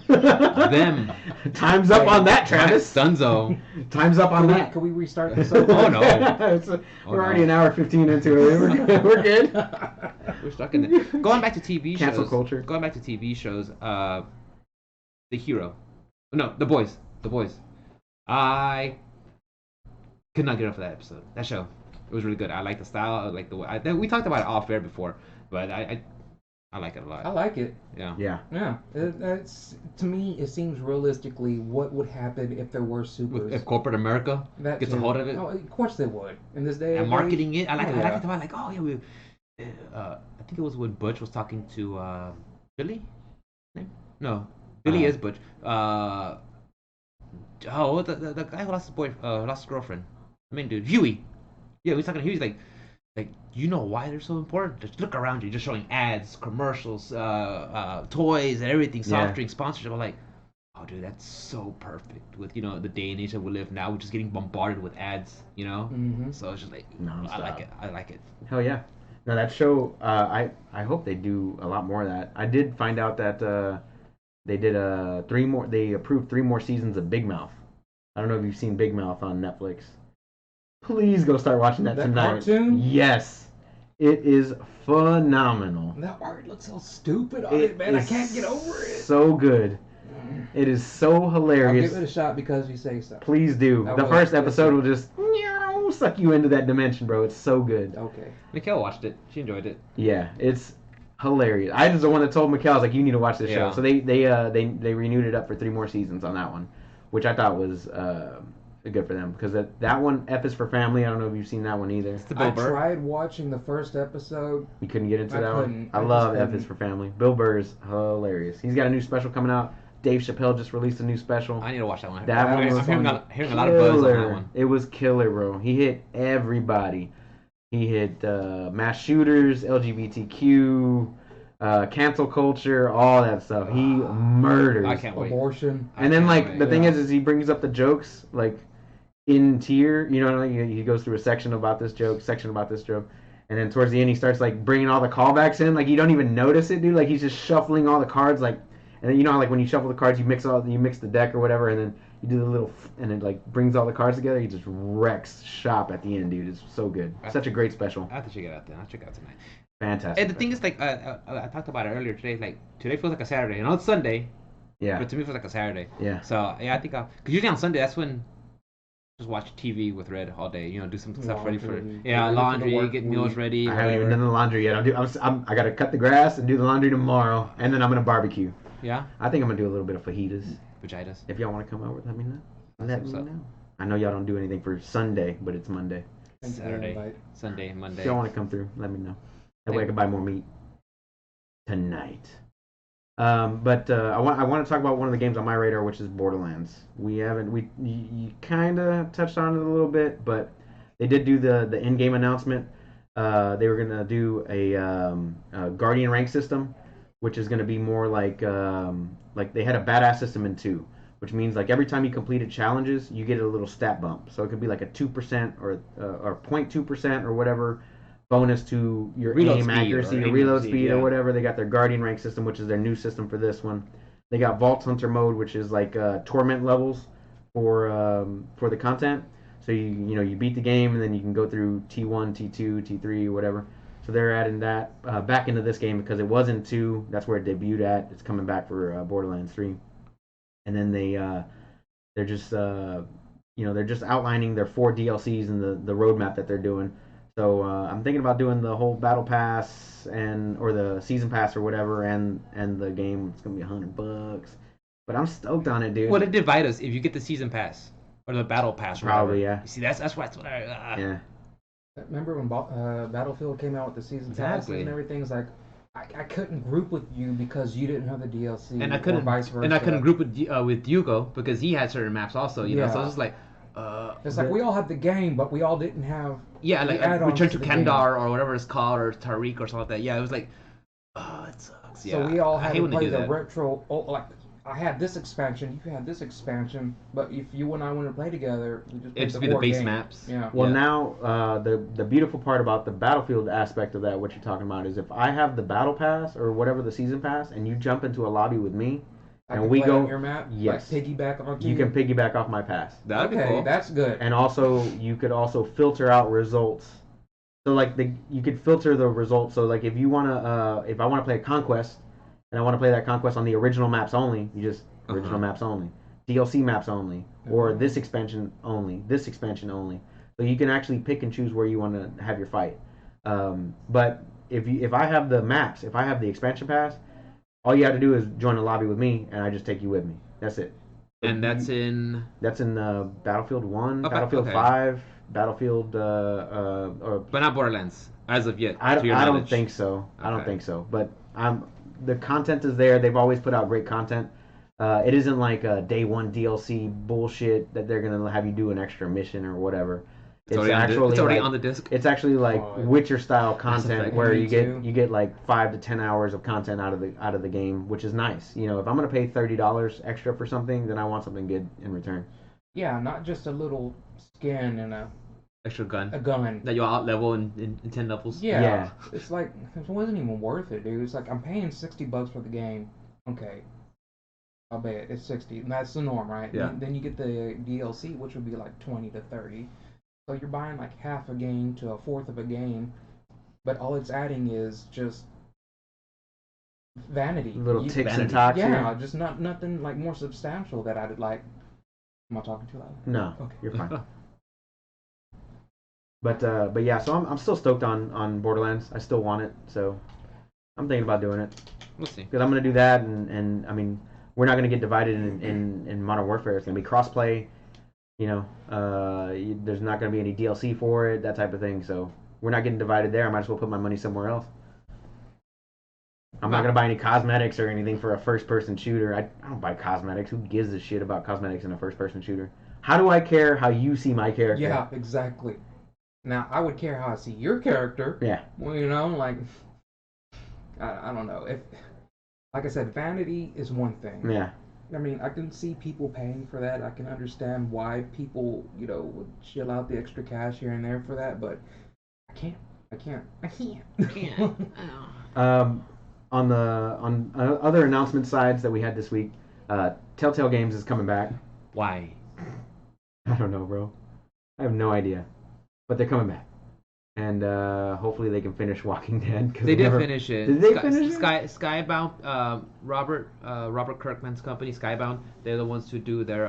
Them. Time's up on that, Travis. Dunzo. Time's up on that. Can we restart this over? Oh, no. We're already an hour 15 into it. We're good. We're stuck in it. Going back to TV shows. Cancel culture. Going back to TV shows. The Hero. No, The Boys. The Boys. I could not get off of that episode. That show. It was really good. I like the style. I like the way. We talked about it off air before, but I like it a lot. I like it. Yeah. Yeah. Yeah. It's, to me, it seems realistically what would happen if there were supers. If corporate America That gets a too. hold of it Oh, of course they would. In this day and age. marketing it, I like Oh, it. I like yeah. it. Like, oh yeah, I think it was when Butch was talking to Billy. Name? No, Billy is Butch. The guy who lost his lost his girlfriend. I mean, dude, Huey. Yeah, he's talking to Huey's like you know why they're so important? Just look around you, just showing ads, commercials, toys, and everything, soft drinks, sponsorship. I'm like, oh, dude, that's so perfect with the day and age that we live now. We're just getting bombarded with ads, Mm-hmm. So it's just like, Non-stop. I like it. Hell yeah. No, that show. I hope they do a lot more of that. I did find out that they did three more. They approved 3 more seasons of Big Mouth. I don't know if you've seen Big Mouth on Netflix. Please go start watching that tonight. Cartoon? Yes, it is phenomenal. That art looks so stupid on it, man. I can't get over it. So good. It is so I'll hilarious. give it a shot because you say so. Please do. I The will. first episode will just suck you into that dimension, bro. It's so good. Okay. Mikhail watched it. She enjoyed it. Yeah, it's hilarious. I was the one that told Mikhail, I was like, you need to watch this show. Yeah. So they renewed it up for 3 more seasons on that one, which I thought was good for them because that one F is for Family. I don't know if you've seen that one either. It's the I Bill Burr. tried watching the first episode. You couldn't get into I that one. couldn't. I I love just F is for Family. Bill Burr is hilarious. He's got a new special coming out. Dave Chappelle just released a new special. I need to watch that one. That one was I'm hearing a lot of buzz on that one. It was killer, bro. He hit everybody. He hit mass shooters, LGBTQ, cancel culture, all that stuff. He murders. I can't wait. Abortion. And then, like, the thing Yeah. is he brings up the jokes, like, in tier. You know, like, he goes through a section about this joke, and then towards the end he starts, like, bringing all the callbacks in. Like, you don't even notice it, dude. Like, he's just shuffling all the cards, like, and then you know how, like, when you shuffle the cards, you mix the deck or whatever, and then you do the little, and it, like, brings all the cards together. He just wrecks shop at the end, dude. It's so good. Such a great special. I have to check it out then. I'll check it out tonight. Fantastic. And the thing is, like, I talked about it earlier today. Like, today feels like a Saturday, and on Sunday, Yeah. but to me it feels like a Saturday. Yeah. So yeah, I think because usually on Sunday that's when just watch TV with Red all day. Do some stuff ready for Laundry. yeah, Ready for the laundry, work get meals week. ready. I haven't even whatever. done the laundry yet. I gotta cut the grass and do the laundry tomorrow, and then I'm gonna barbecue. Yeah, I think I'm gonna do a little bit of fajitas. vaginas. If y'all want to come over, let me know. Let what's me up. know. I know y'all don't do anything for Sunday, but it's Monday. Thank you for the Saturday, invite. Sunday, Monday. If y'all want to come through, let me know. That way I can buy more meat tonight. But I want to talk about one of the games on my radar, which is Borderlands. You kind of touched on it a little bit, but they did do the in-game announcement. They were gonna do a Guardian rank system, which is gonna be more like they had a badass system in 2, which means like every time you completed challenges, you get a little stat bump. So it could be like a 2% or 0.2% or whatever bonus to your Reload aim speed accuracy, or your aim reload speed, speed yeah. or whatever. They got their Guardian rank system, which is their new system for this one. They got Vault Hunter mode, which is like torment levels for the content. So you beat the game and then you can go through T1, T2, T3, whatever. So they're adding that back into this game because it was in 2. That's where it debuted at. It's coming back for Borderlands 3. And then they're just they're just outlining their 4 DLCs and the roadmap that they're doing. So I'm thinking about doing the whole battle pass or the season pass or whatever, and the game. It's gonna be $100, but I'm stoked on it, dude. Well, it divide us if you get the season pass or the battle pass. Or Probably, whatever. yeah. You see, that's what I. Yeah. Remember when Battlefield came out with the season passes Exactly. and everything? It's like I couldn't group with you because you didn't have the DLC, And I or couldn't, vice versa. and I couldn't group with Hugo because he had certain maps also. You know, so Yeah. it's just like. It's like we all had the game, but we all didn't have. Yeah, the like add-ons Return to the Kandar or whatever it's called, or Tariq or something like that. Yeah, it was like, oh, it sucks. game. Yeah, So we all I had hate to when they play do the that. retro. Like I had this expansion, you had this expansion, but if you and I wanted to play together, we just played It'd just the be the core base game. maps. Yeah. Well, Yeah. now the beautiful part about the Battlefield aspect of that, what you're talking about, is if I have the battle pass or whatever the season pass, and you jump into a lobby with me, I and can we play go. on your map. Yes. Like piggyback onto You can piggyback off my pass. That'd okay, be cool. that's good. And also you could also filter out results. So like you could filter the results. So like if I want to play a conquest and I want to play that conquest on the original maps only, you just original maps only, DLC maps only, or this expansion only, this expansion only. So you can actually pick and choose where you want to have your fight. But if I have the maps, if I have the expansion pass, all you have to do is join a lobby with me, and I just take you with me. That's it. And that's in. That's in Battlefield 1, Okay, Battlefield okay. 5, Battlefield, or But not Borderlands as of yet. I to your don't knowledge. think so. I don't Okay. think so. But the content is there. They've always put out great content. It isn't like a day one DLC bullshit that they're gonna have you do an extra mission or whatever. It's it's already like on the disc. it's actually like Oh, Witcher style Mass content Effect. where Me too. you get like 5 to 10 hours of content out of the game, which is nice. You know, if I'm gonna pay $30 extra for something, then I want something good in return. Yeah, not just a little skin and Extra gun a gun. that you'll out level in 10 levels. Yeah, Yeah. it's like it wasn't even worth it, dude. It's like I'm paying $60 for the game. Okay, I'll bet it's 60, and that's the norm, right? Yeah. Then you get the DLC, which would be like 20 to 30. So you're buying like half a game to a fourth of a game, but all it's adding is just vanity. Little You- ticks and vanity. talks Yeah, here. just nothing like more substantial that I'd like. Am I talking too loud? No, Okay. you're fine. But yeah, so I'm still stoked on Borderlands. I still want it, so I'm thinking about doing it We'll see. because I'm gonna do that, and I mean we're not gonna get divided in Modern Warfare. It's gonna be crossplay. You know, there's not gonna be any DLC for it, that type of thing. So we're not getting divided there. I might as well put my money somewhere else. I'm not gonna buy any cosmetics or anything for a first-person shooter. I don't buy cosmetics. Who gives a shit about cosmetics in a first-person shooter? How do I care how you see my character? Yeah, exactly. Now I would care how I see your character. Yeah. Well, you know, like I don't know if, like I said, vanity is one thing. Yeah. I mean, I can see people paying for that. I can understand why people, you know, would shell out the extra cash here and there for that, but I can't. I can't. On other announcement sides that we had this week, Telltale Games is coming back. Why? I don't know, bro. I have no idea, but they're coming back, and hopefully they can finish Walking Dead. Cause They did never... finish it. Did they finish it? Skybound, Robert Kirkman's company, Skybound. They're the ones who do their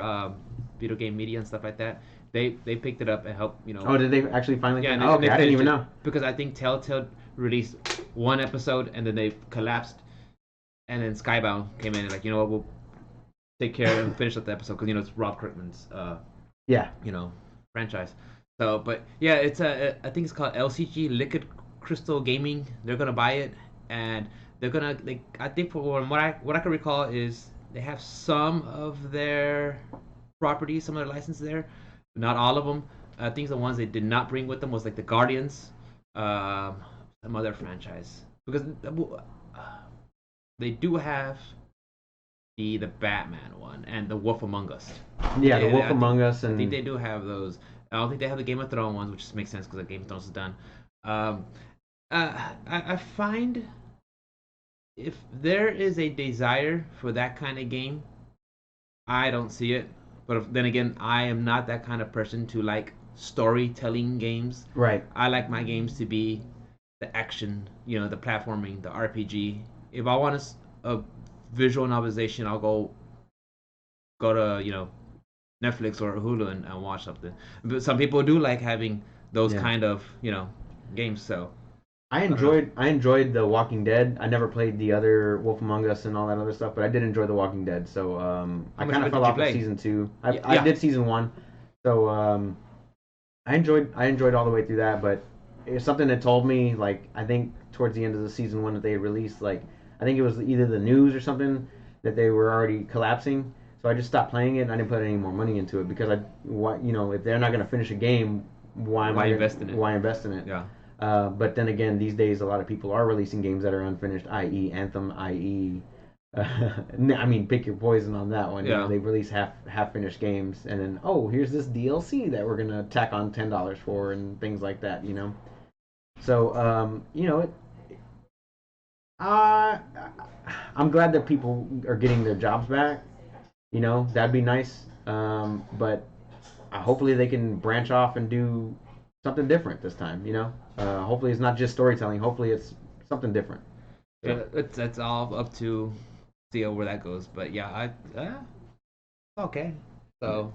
video game media and stuff like that. They picked it up and helped, you know. Oh, did they actually finally? Yeah, finish? and Oh, okay, I didn't finished even it. know. Because I think Telltale released one episode and then they collapsed, and then Skybound came in and like, you know what, we'll take care and finish up the episode because you know it's Rob Kirkman's Yeah. you know, franchise. So, but yeah, it's I think it's called LCG, Liquid Crystal Gaming. They're gonna buy it, and they're gonna. I think from what I can recall is they have some of their properties, some of their licenses there, but not all of them. I think the ones they did not bring with them was like the Guardians, some other franchise, because they do have the Batman one and the Wolf Among Us. Yeah, The Yeah, Wolf I think- Among Us, and I think they do have those. I don't think they have the Game of Thrones ones, which just makes sense because the Game of Thrones is done. I find if there is a desire for that kind of game, I don't see it. But then again, I am not that kind of person to like storytelling games. right. I like my games to be the action, you know, the platforming, the RPG. If I want a visual novelization, I'll go to, you know, Netflix or Hulu and watch something. But some people do like having those Yeah. kind of, you know, games. So I enjoyed The Walking Dead. I never played the other Wolf Among Us and all that other stuff, but I did enjoy The Walking Dead. So I much kind of it of fell did you off play? of season 2. Yeah. I did season 1, so I enjoyed all the way through that. But it's something that told me, like, I think towards the end of the season 1 that they had released, like, I think it was either the news or something that they were already collapsing. So I just stopped playing it and I didn't put any more money into it because if they're not going to finish a game, why invest in it? Why invest in it? yeah, But then again, these days a lot of people are releasing games that are unfinished, i.e. Anthem, i.e. I mean, pick your poison on that one. You know, Yeah. they release half finished games, and then here's this DLC that we're gonna tack on $10 for, and things like that. You know, so you know, I'm glad that people are getting their jobs back. You know, that'd be nice. But hopefully they can branch off and do something different this time. You know, hopefully it's not just storytelling. Hopefully it's something different. it's all up to see where that goes. But yeah, okay. So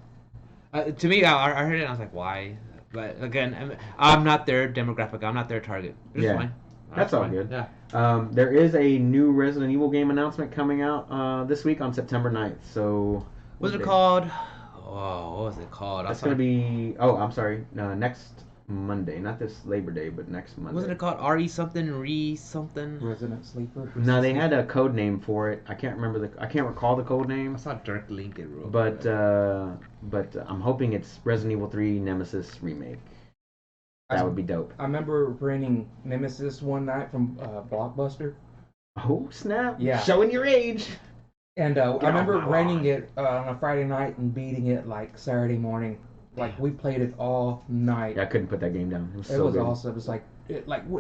to me, I heard it and I was like, why? But again, I'm not their demographic. I'm not their target. It's Yeah. fine. That's all fine. good. Yeah. There is a new Resident Evil game announcement coming out this week on September 9th. So What's it called? Oh, what was it called? That's going to be. Oh, I'm sorry. Next Monday, not this Labor Day, but next Monday. Wasn't it called RE something, Re something? Resident Sleeper. No, they had a code name for it. I can't recall the code I name. saw Dirk Link it wrote. But I'm hoping it's Resident Evil 3 Nemesis remake. That would be dope. I remember renting Nemesis one night from Blockbuster. Oh snap! Yeah. Showing your age. And I remember my renting lawn. it on a Friday night and beating it like Saturday morning. Like we played it all night. Yeah, I couldn't put that game down. It was It so was good. awesome. It was like,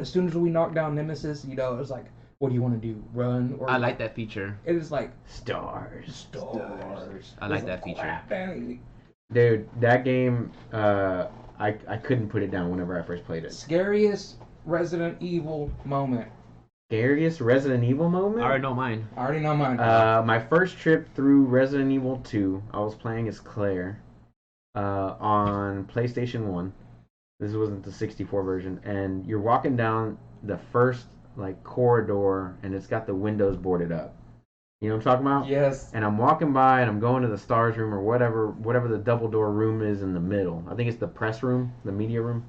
as soon as we knocked down Nemesis, it was like, what do you want to do? Run or? I like that feature. It was like Stars. I like that feature. Dude, that game, I couldn't put it down whenever I first played it. Scariest Resident Evil moment. Scariest Resident Evil moment? I already know mine. I already know mine. My first trip through Resident Evil 2, I was playing as Claire on PlayStation 1. This wasn't the 64 version. And you're walking down the first like corridor, and it's got the windows boarded up. You know what I'm talking about? Yes. And I'm walking by, and I'm going to the stars room or whatever the double door room is in the middle. I think it's the press room, the media room.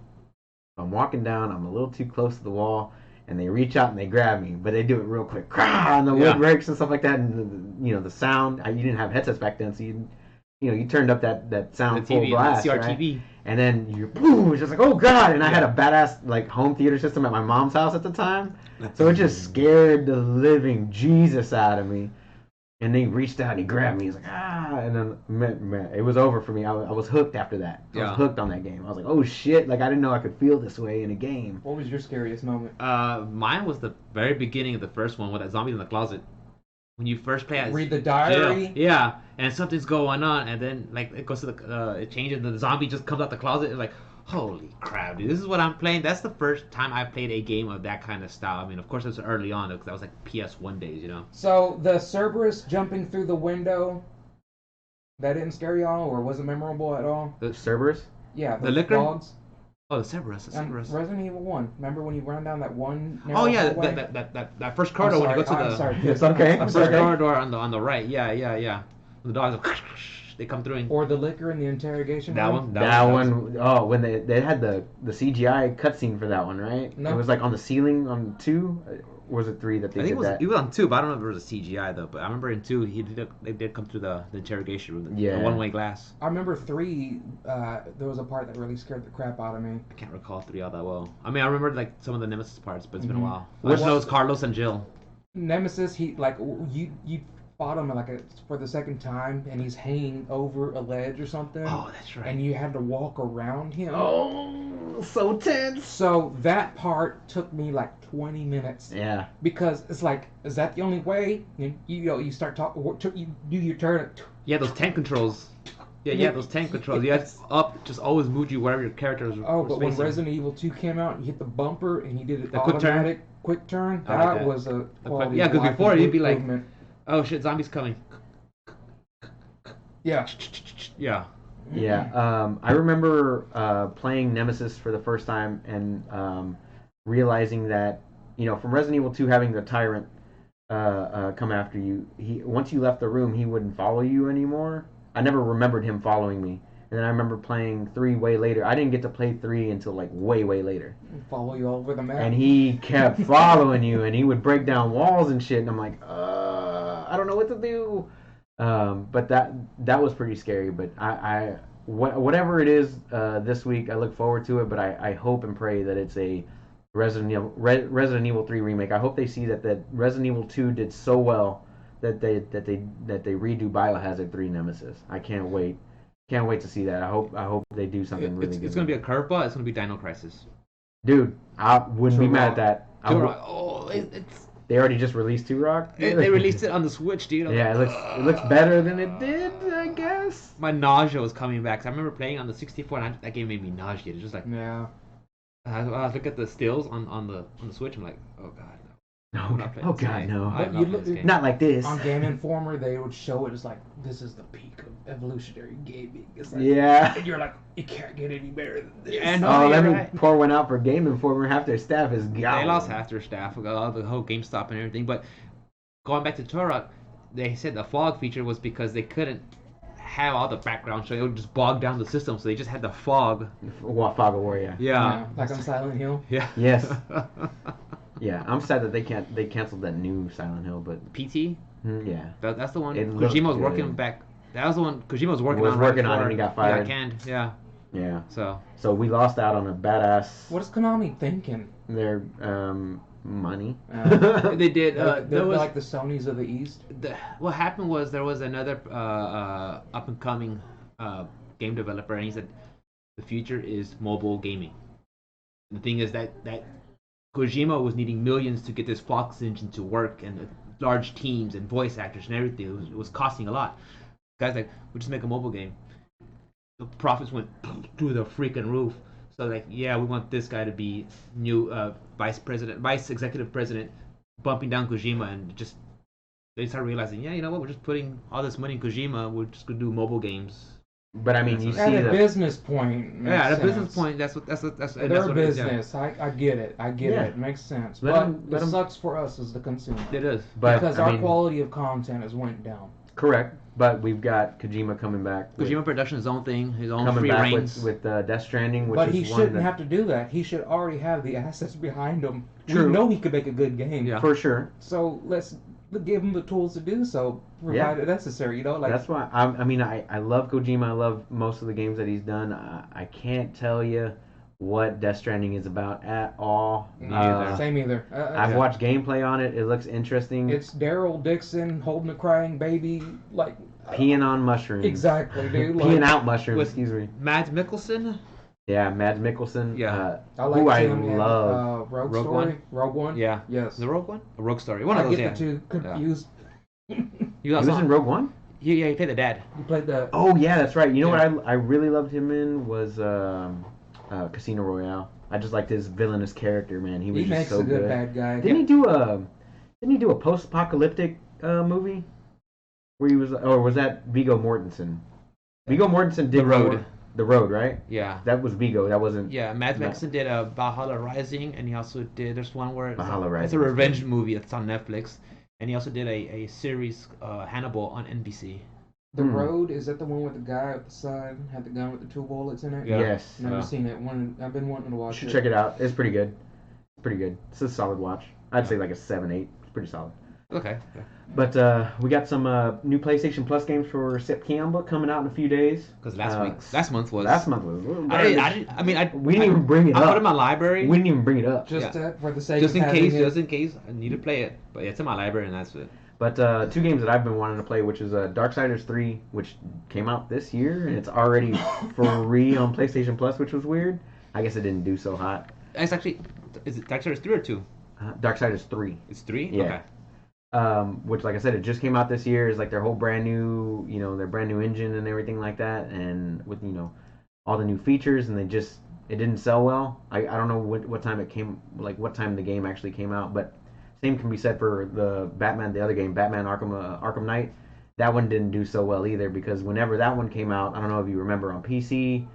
I'm walking down. I'm a little too close to the wall, and they reach out and they grab me, but they do it real quick. And the wood breaks and stuff like that, and the sound. You didn't have headsets back then, so you turned up that sound The full TV, blast, the right? CRTV. And then you're boom, it's just like, oh god! And I had a badass like home theater system at my mom's house at the time, so it just scared the living Jesus out of me. And he reached out and he grabbed me. He's like, and then man, it was over for me. I was hooked after that. I was hooked on that game. I was like, oh shit! Like I didn't know I could feel this way in a game. What was your scariest moment? Mine was the very beginning of the first one with that zombies in the closet. When you first play as Read the diary. yeah, and something's going on, and then like it goes to it changes, and the zombie just comes out the closet, and like, holy crap, dude, this is what I'm playing. That's the first time I played a game of that kind of style. I mean, of course, it was early on because that was like PS1 days, So the Cerberus jumping through the window, that didn't scare y'all, or was it memorable at all? The Cerberus? Yeah, the liquor? dogs. Oh, the Cerberus. Resident Evil 1. Remember when you run down that one narrow Oh yeah, hallway? that first corridor when you go to I'm the sorry. It's okay. first corridor on the right. Yeah. The dogs they come through and Or the liquor in the interrogation that room? one. That one. Oh, when they had the CGI cutscene for that one, right? No. It was like on the ceiling on 2. Or was it 3 that they I think did that? it was on 2, but I don't know if it was a CGI though. But I remember in 2 they did come through the interrogation room, the one-way glass. I remember 3, there was a part that really scared the crap out of me. I can't recall 3 all that well. I mean, I remember like some of the Nemesis parts, but it's been a Mhm. while. I just know it's Carlos and Jill. Nemesis, he like you fought him for the second time, and he's hanging over a ledge or something. Oh, that's right. And you had to walk around him. Oh, so tense. So that part took me like 20 minutes. Yeah. Because it's like, is that the only way? You start talking, you do your turn. Yeah, those tank controls. Yeah, those tank controls. Yeah, it's up, just always moved you wherever your character was. Oh, was but when facing. Resident Evil 2 came out, and you hit the bumper and he did it The quick turn? automatic quick turn. I like That that. was a quality. Yeah, of because life before you'd be like, improvement. oh shit, zombies coming. Yeah. Yeah. Yeah. I remember playing Nemesis for the first time and realizing that from Resident Evil 2 having the tyrant come after you, once you left the room he wouldn't follow you anymore. I never remembered him following me. And then I remember playing 3 way later. I didn't get to play 3 until like way later. Follow you all over the map. And he kept following you, and he would break down walls and shit. And I'm like, I don't know what to do. But that was pretty scary. But whatever it is this week, I look forward to it. But I hope and pray that it's a Resident Evil 3 remake. I hope they see that Resident Evil 2 did so well that they redo Biohazard 3 Nemesis. I can't wait. Can't wait to see that. I hope they do something really good. It's gonna be a curveball. It's gonna be Dino Crisis. Dude, I wouldn't be mad at that. They already just released Turok. They released it on the Switch, dude. Yeah, it looks better than it did, I guess. My nausea was coming back. 'Cause I remember playing on the 64, and that game made me nauseated. It's just like, yeah. I look at the stills on the Switch. I'm like, oh god, No, I'm not playing oh this god, game. no. I'm But not you playing this game. Not like this. On Game Informer, they would show it as like, this is the peak of evolutionary gaming. It's like, Yeah. And you're like, it can't get any better than this. Yeah, no, Oh, you're let me right. pour one out for Game Informer. Half their staff is gone. They lost half their staff, the whole GameStop and everything. But going back to Turok, they said the fog feature was because they couldn't have all the background, so it would just bog down the system. So they just had the fog. Fog of War, yeah. Yeah. Like on Silent Hill. Yeah. Yes. Yeah, I'm sad that they canceled that new Silent Hill, but PT. yeah, That's the one. It looked Kojima was good. working back. That was the one Kojima was working Was on. working right on it before and he got fired. Yeah, canned. Yeah. yeah. So we lost out on a badass. What is Konami thinking? Their money. they did. They're There was like the Sonys of the East. what happened was there was another up and coming game developer, and he said the future is mobile gaming. The thing is that Kojima was needing millions to get this Fox engine to work, and large teams and voice actors and everything. It was costing a lot. Guys like, we'll just make a mobile game. The profits went through the freaking roof. So like, yeah, we want this guy to be new vice executive president, bumping down Kojima, and just they start realizing, yeah, you know what, we're just putting all this money in Kojima. We're just gonna do mobile games. But I mean, you see At a the business point. Yeah, at a makes business sense. point, that's Their what it is, yeah. business. I get it. I get Yeah. it. It makes sense. Let But 'em- let it 'em- sucks for us as the consumer. It is. but Because I our mean, quality of content has went down. correct. But we've got Kojima coming back. Kojima Production, his own thing, his own coming free back reigns. with Death Stranding, which But is he one shouldn't that, have to do that. He should already have the assets behind him. True. We know he could make a good game. Yeah. for sure. So let's give him the tools to do so, provided necessary. You know, like That's why I mean I love Kojima. I love most of the games that he's done. I can't tell you what Death Stranding is about at all. Me either. Same either. I've watched gameplay on it. It looks interesting. It's Daryl Dixon holding a crying baby, like Peeing on mushrooms. exactly, dude. Peeing Like, out mushrooms. With- Excuse me. Mads Mikkelsen. Yeah, Mads Mikkelsen. Yeah. I like who I him in, love. Rogue Rogue Story. One? Rogue One. Yeah. Yes. The Rogue One? A Rogue Story. One of I those, get yeah. the two confused. You He was in Rogue One. he played the dad. You played the. Oh yeah, that's right. You know Yeah. what I really loved him in was Casino Royale. I just liked his villainous character, man. He was He just makes so a good good. bad guy. Didn't he do a post-apocalyptic movie where he was, or was that Viggo Mortensen? Viggo Mortensen did The Road. The Road, right? Yeah. That was Viggo. That wasn't. Yeah, Mads No. Mikkelsen did Valhalla Rising, and he also did. There's one where Valhalla it's Rising a was revenge movie. It's on Netflix, and he also did a series Hannibal on NBC. The Hmm. Road, is that the one with the guy with the son had the gun with the 2 bullets in it? Yeah. Yes. Never Yeah. seen it. I've been wanting to You watch should it. check it out. It's pretty good. It's pretty good. It's a solid watch. I'd say like a 7-8. It's pretty solid. Okay. But we got some new PlayStation Plus games for September coming out in a few days. Because Uh, last month was. Last month was. We didn't even bring it I up. put it in my library. We didn't even bring it up. Just Yeah. for the sake just of in having case, it. just in case, I need to play it. But it's in my library, and that's it. But two games that I've been wanting to play, which is Darksiders 3, which came out this year, and it's already free on PlayStation Plus, which was weird. I guess it didn't do so hot. It's actually, is it Darksiders 3 or 2? Darksiders 3. It's 3? Yeah. Okay. Which, like I said, it just came out this year. It's like their whole brand new, their brand new engine and everything like that, and with all the new features, and it didn't sell well. I don't know what time it came, like what time the game actually came out, but same can be said for the other game, Batman Arkham Knight. That one didn't do so well either, because whenever that one came out, I don't know if you remember, on PC,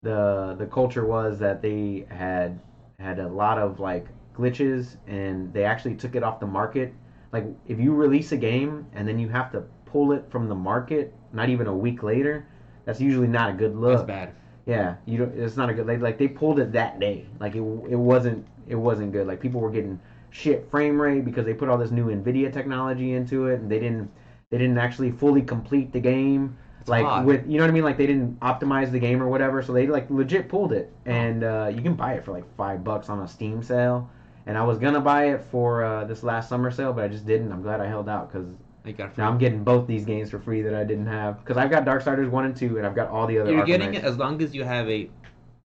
the culture was that they had a lot of like glitches, and they actually took it off the market. Like, if you release a game and then you have to pull it from the market not even a week later, that's usually not a good look. That's bad. Yeah, it's not a good. Like they pulled it that day. Like it wasn't good. Like, people were getting shit frame rate because they put all this new Nvidia technology into it, and they didn't actually fully complete the game. It's like odd. with, you know what I mean? Like, they didn't optimize the game or whatever, so they like legit pulled it, and you can buy it for like $5 on a Steam sale. And I was gonna buy it for this last summer sale, but I just didn't. I'm glad I held out, because You got it now I'm getting both these games for free that I didn't have. Because I've got Darksiders 1 and 2, and I've got all the other You're Arkham getting Knights. it as long as you have a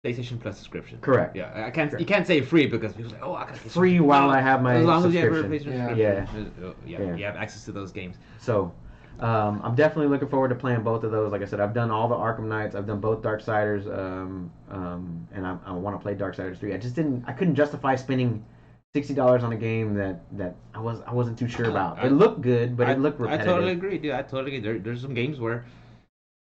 PlayStation Plus subscription. Correct. Yeah, you can't say free because people say, oh, I got Free while I have my as long as you have a subscription. PlayStation Yeah. subscription. Yeah. You have access to those games. So, I'm definitely looking forward to playing both of those. Like I said, I've done all the Arkham Knights. I've done both Darksiders, and I want to play Darksiders 3. I couldn't justify spending $60 on a game that I wasn't too sure about. It looked good, but it looked repetitive. I totally agree, dude. I totally agree. There's some games where,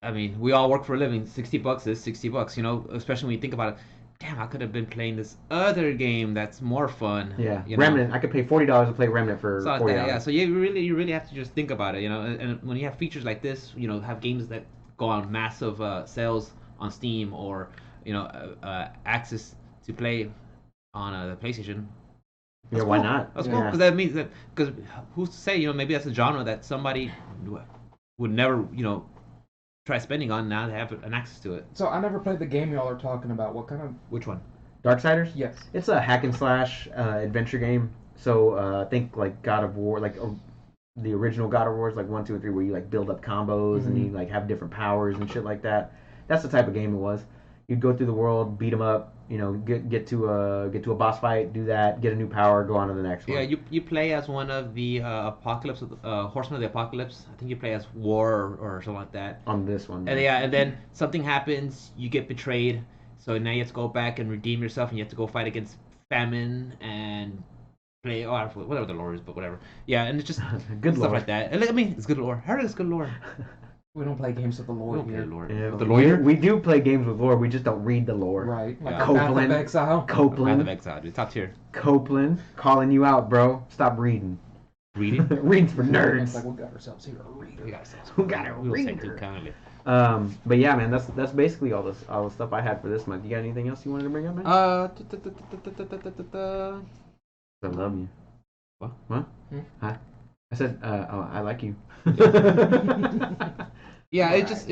I mean, we all work for a living. $60 is $60, especially when you think about it. Damn, I could have been playing this other game that's more fun. Yeah, you know? Remnant. I could pay $40 to play Remnant for So, $40. yeah, so you really have to just think about it, and when you have features like this, have games that go on massive sales on Steam or access to play on the PlayStation. Yeah, That's why cool. not? That's cool Yeah. because that means that because who's to say maybe that's a genre that somebody would never try spending on, now they have an access to it. So I never played the game y'all are talking about. What kind of? Which one? Darksiders? Yes. It's a hack and slash adventure game. So think like God of War, like the original God of Wars, like 1, 2, and 3, where you like build up combos and you like have different powers and shit like that. That's the type of game it was. You'd go through the world, beat them up, get to a boss fight, do that, get a new power, go on to the next one. Yeah, you play as one of the apocalypse, horsemen of the apocalypse. I think you play as War or something like that. On this one. And and then something happens, you get betrayed, so now you have to go back and redeem yourself, and you have to go fight against famine and play whatever the lore is, but whatever. Yeah, and it's just good stuff lore. like that. And I mean, it's good lore. Heard it's good lore. We don't play games with the We lore don't play here. lore. Yeah, The lawyer. we do play games with lore. We just don't read the lore. Right. Like Yeah. Copeland. Path of Exile. Path of Copeland, Exile, dude. Top tier. Copeland, calling you out, bro. Stop reading. Reading. Reading's for It's nerds. like we got ourselves here a reader. We got ourselves. Who got a We'll take reader? too kindly. But yeah, man, that's basically all the stuff I had for this month. You got anything else you wanted to bring up, man? I love you. What? What? Hmm? Huh? I said, I like you. Yeah, it just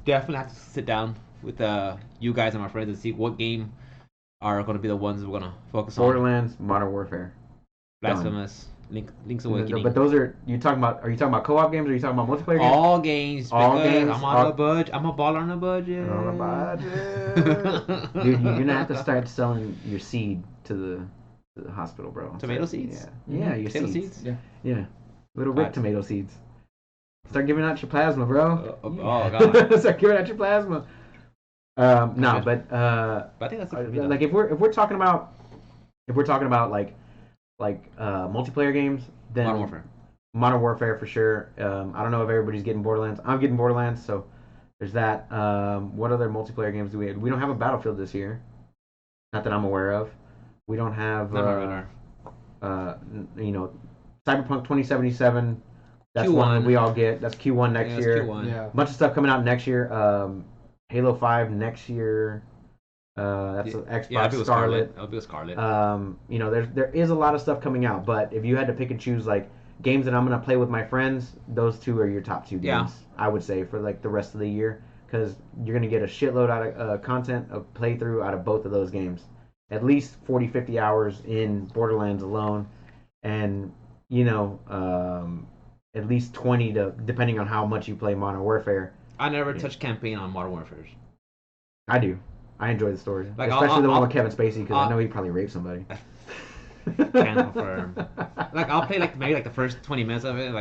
definitely have to sit down with you guys and my friends and see what game are going to be the ones we're going to focus on. Borderlands, Modern Warfare. Blasphemous, Link's Awakening. But those are are you talking about co-op games or are you talking about multiplayer games? All games. All because games, I'm on a budget. I'm a baller on a budget. On a budget. Dude, you're gonna have to start selling your seed to the hospital, bro. Tomato seeds? Yeah, yeah, your Potato seeds. seeds? Yeah, little Rick tomato seeds. Start giving out your plasma, bro. Oh god. Start giving out your plasma. No, should. but But I think that's it for me, though. like if we're talking about like multiplayer games, then Modern Warfare. Modern Warfare for sure. I don't know if everybody's getting Borderlands. I'm getting Borderlands, so there's that. What other multiplayer games do we have? We don't have a Battlefield this year. Not that I'm aware of. We don't have Cyberpunk 2077. That's Q1. one we all get. That's Q1 next Yeah, that's year. Q1. Yeah. Bunch of stuff coming out next year. Halo 5 next year. That's an Xbox Yeah, I'll be with Scarlet. I'll be with Scarlet. There is a lot of stuff coming out, but if you had to pick and choose like games that I'm gonna play with my friends, those two are your top two games. Yeah. I would say for like the rest of the year, because you're gonna get a shitload out of content of playthrough out of both of those games. At least 40, 50 hours in Borderlands alone, and at least 20 to depending on how much you play Modern Warfare. I never touched campaign on Modern Warfare. I do. I enjoy the story, Like, especially the one I'll- with Kevin Spacey, because I know he probably raped somebody. Can't confirm. Like I'll play maybe the first 20 minutes of it.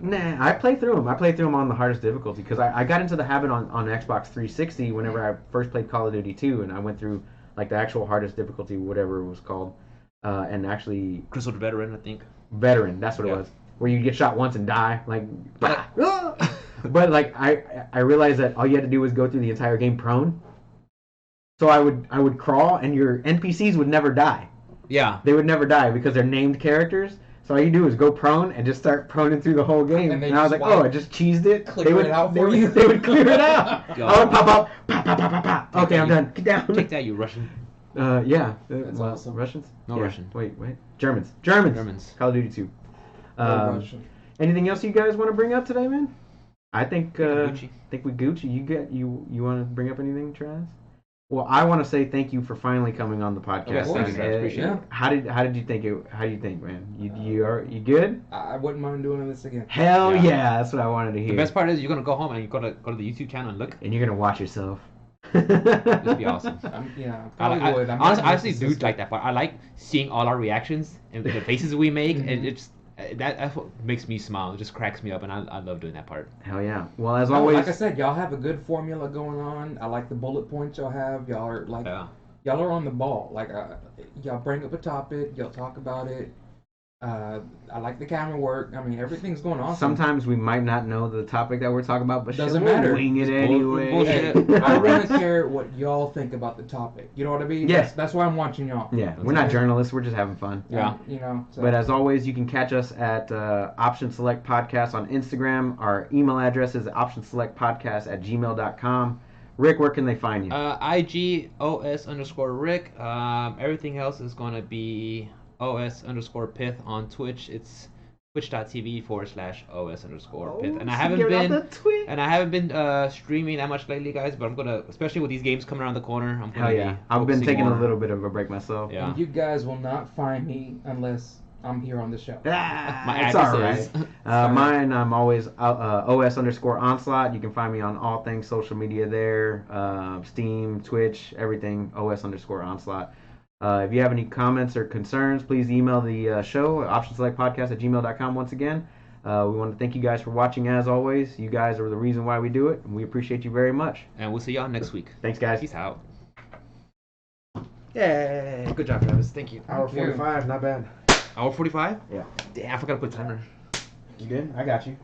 Nah, I play through them. I play through them on the hardest difficulty because I got into the habit on Xbox 360 whenever I first played Call of Duty 2, and I went through like the actual hardest difficulty, whatever it was called, and actually Crystal Veteran, I think. Veteran. That's what Yeah. it was. Where you get shot once and die, like. But- But like I realized that all you had to do was go through the entire game prone. So I would crawl, and your NPCs would never die. Yeah. They would never die because they're named characters. So all you do is go prone and just start proning through the whole game. And they And I was just like, oh, wipe- I just cheesed it. clear it out for you. They would clear it out. Go. I would pop up, pop, pop, pop, pop, pop. Take Okay, that, I'm you- done. Get down. Take that, you Russian. Yeah. That's awesome. Russians? No Yeah. Russian. Wait. Germans. Germans. Call of Duty 2. Oh, Russian. Anything else you guys want to bring up today, man? I think Gucci. we Gucci. You want to bring up anything, Traz? Well, I want to say thank you for finally coming on the podcast. Yes, thank you, Traz. Appreciate it. How did you think it? How do you think, man? You good? I wouldn't mind doing this again. Hell Yeah. yeah, that's what I wanted to hear. The best part is you're gonna go home and you're gonna go to the YouTube channel and look. And you're gonna watch yourself. It'd be awesome. Yeah, I probably would. honestly, I actually do like that part. I like seeing all our reactions and the faces we make, and it's that's what makes me smile. It just cracks me up, and I love doing that part. Hell yeah. Well, as No, always, like I said, y'all have a good formula going on. I like the bullet points y'all have. Y'all are like, Yeah. y'all are on the ball. Like, y'all bring up a topic, y'all talk about it. I like the camera work. I mean, everything's going awesome. Sometimes we might not know the topic that we're talking about, but Doesn't shit, we'll matter. wing it Just anyway. bullshit. I want to care what y'all think about the topic. You know what I mean? Yes. That's why I'm watching y'all. Yeah, we're not journalists. We're just having fun. Yeah. You know. So. But as always, you can catch us at Option Select Podcast on Instagram. Our email address is optionselectpodcast@gmail.com. Rick, where can they find you? IGOS_Rick. Everything else is going to be OS_Pith on Twitch. It's twitch.tv/OS_Pith. And I haven't been streaming that much lately, guys. But I'm gonna, especially with these games coming around the corner. I'm gonna. Hell yeah! I've been taking a little bit of a break myself. Yeah. And you guys will not find me unless I'm here on the show. My It's address all is. right. Mine, I'm always OS_Onslaught. You can find me on all things social media there, Steam, Twitch, everything, OS_Onslaught. If you have any comments or concerns, please email the show, optionselectpodcast@gmail.com once again. We want to thank you guys for watching as always. You guys are the reason why we do it, and we appreciate you very much. And we'll see y'all next week. Thanks, guys. Peace out. Yay! Good job, Travis. Thank you. Hour 45, not bad. Hour 45? Yeah. Damn, I forgot to put timer. You good? I got you.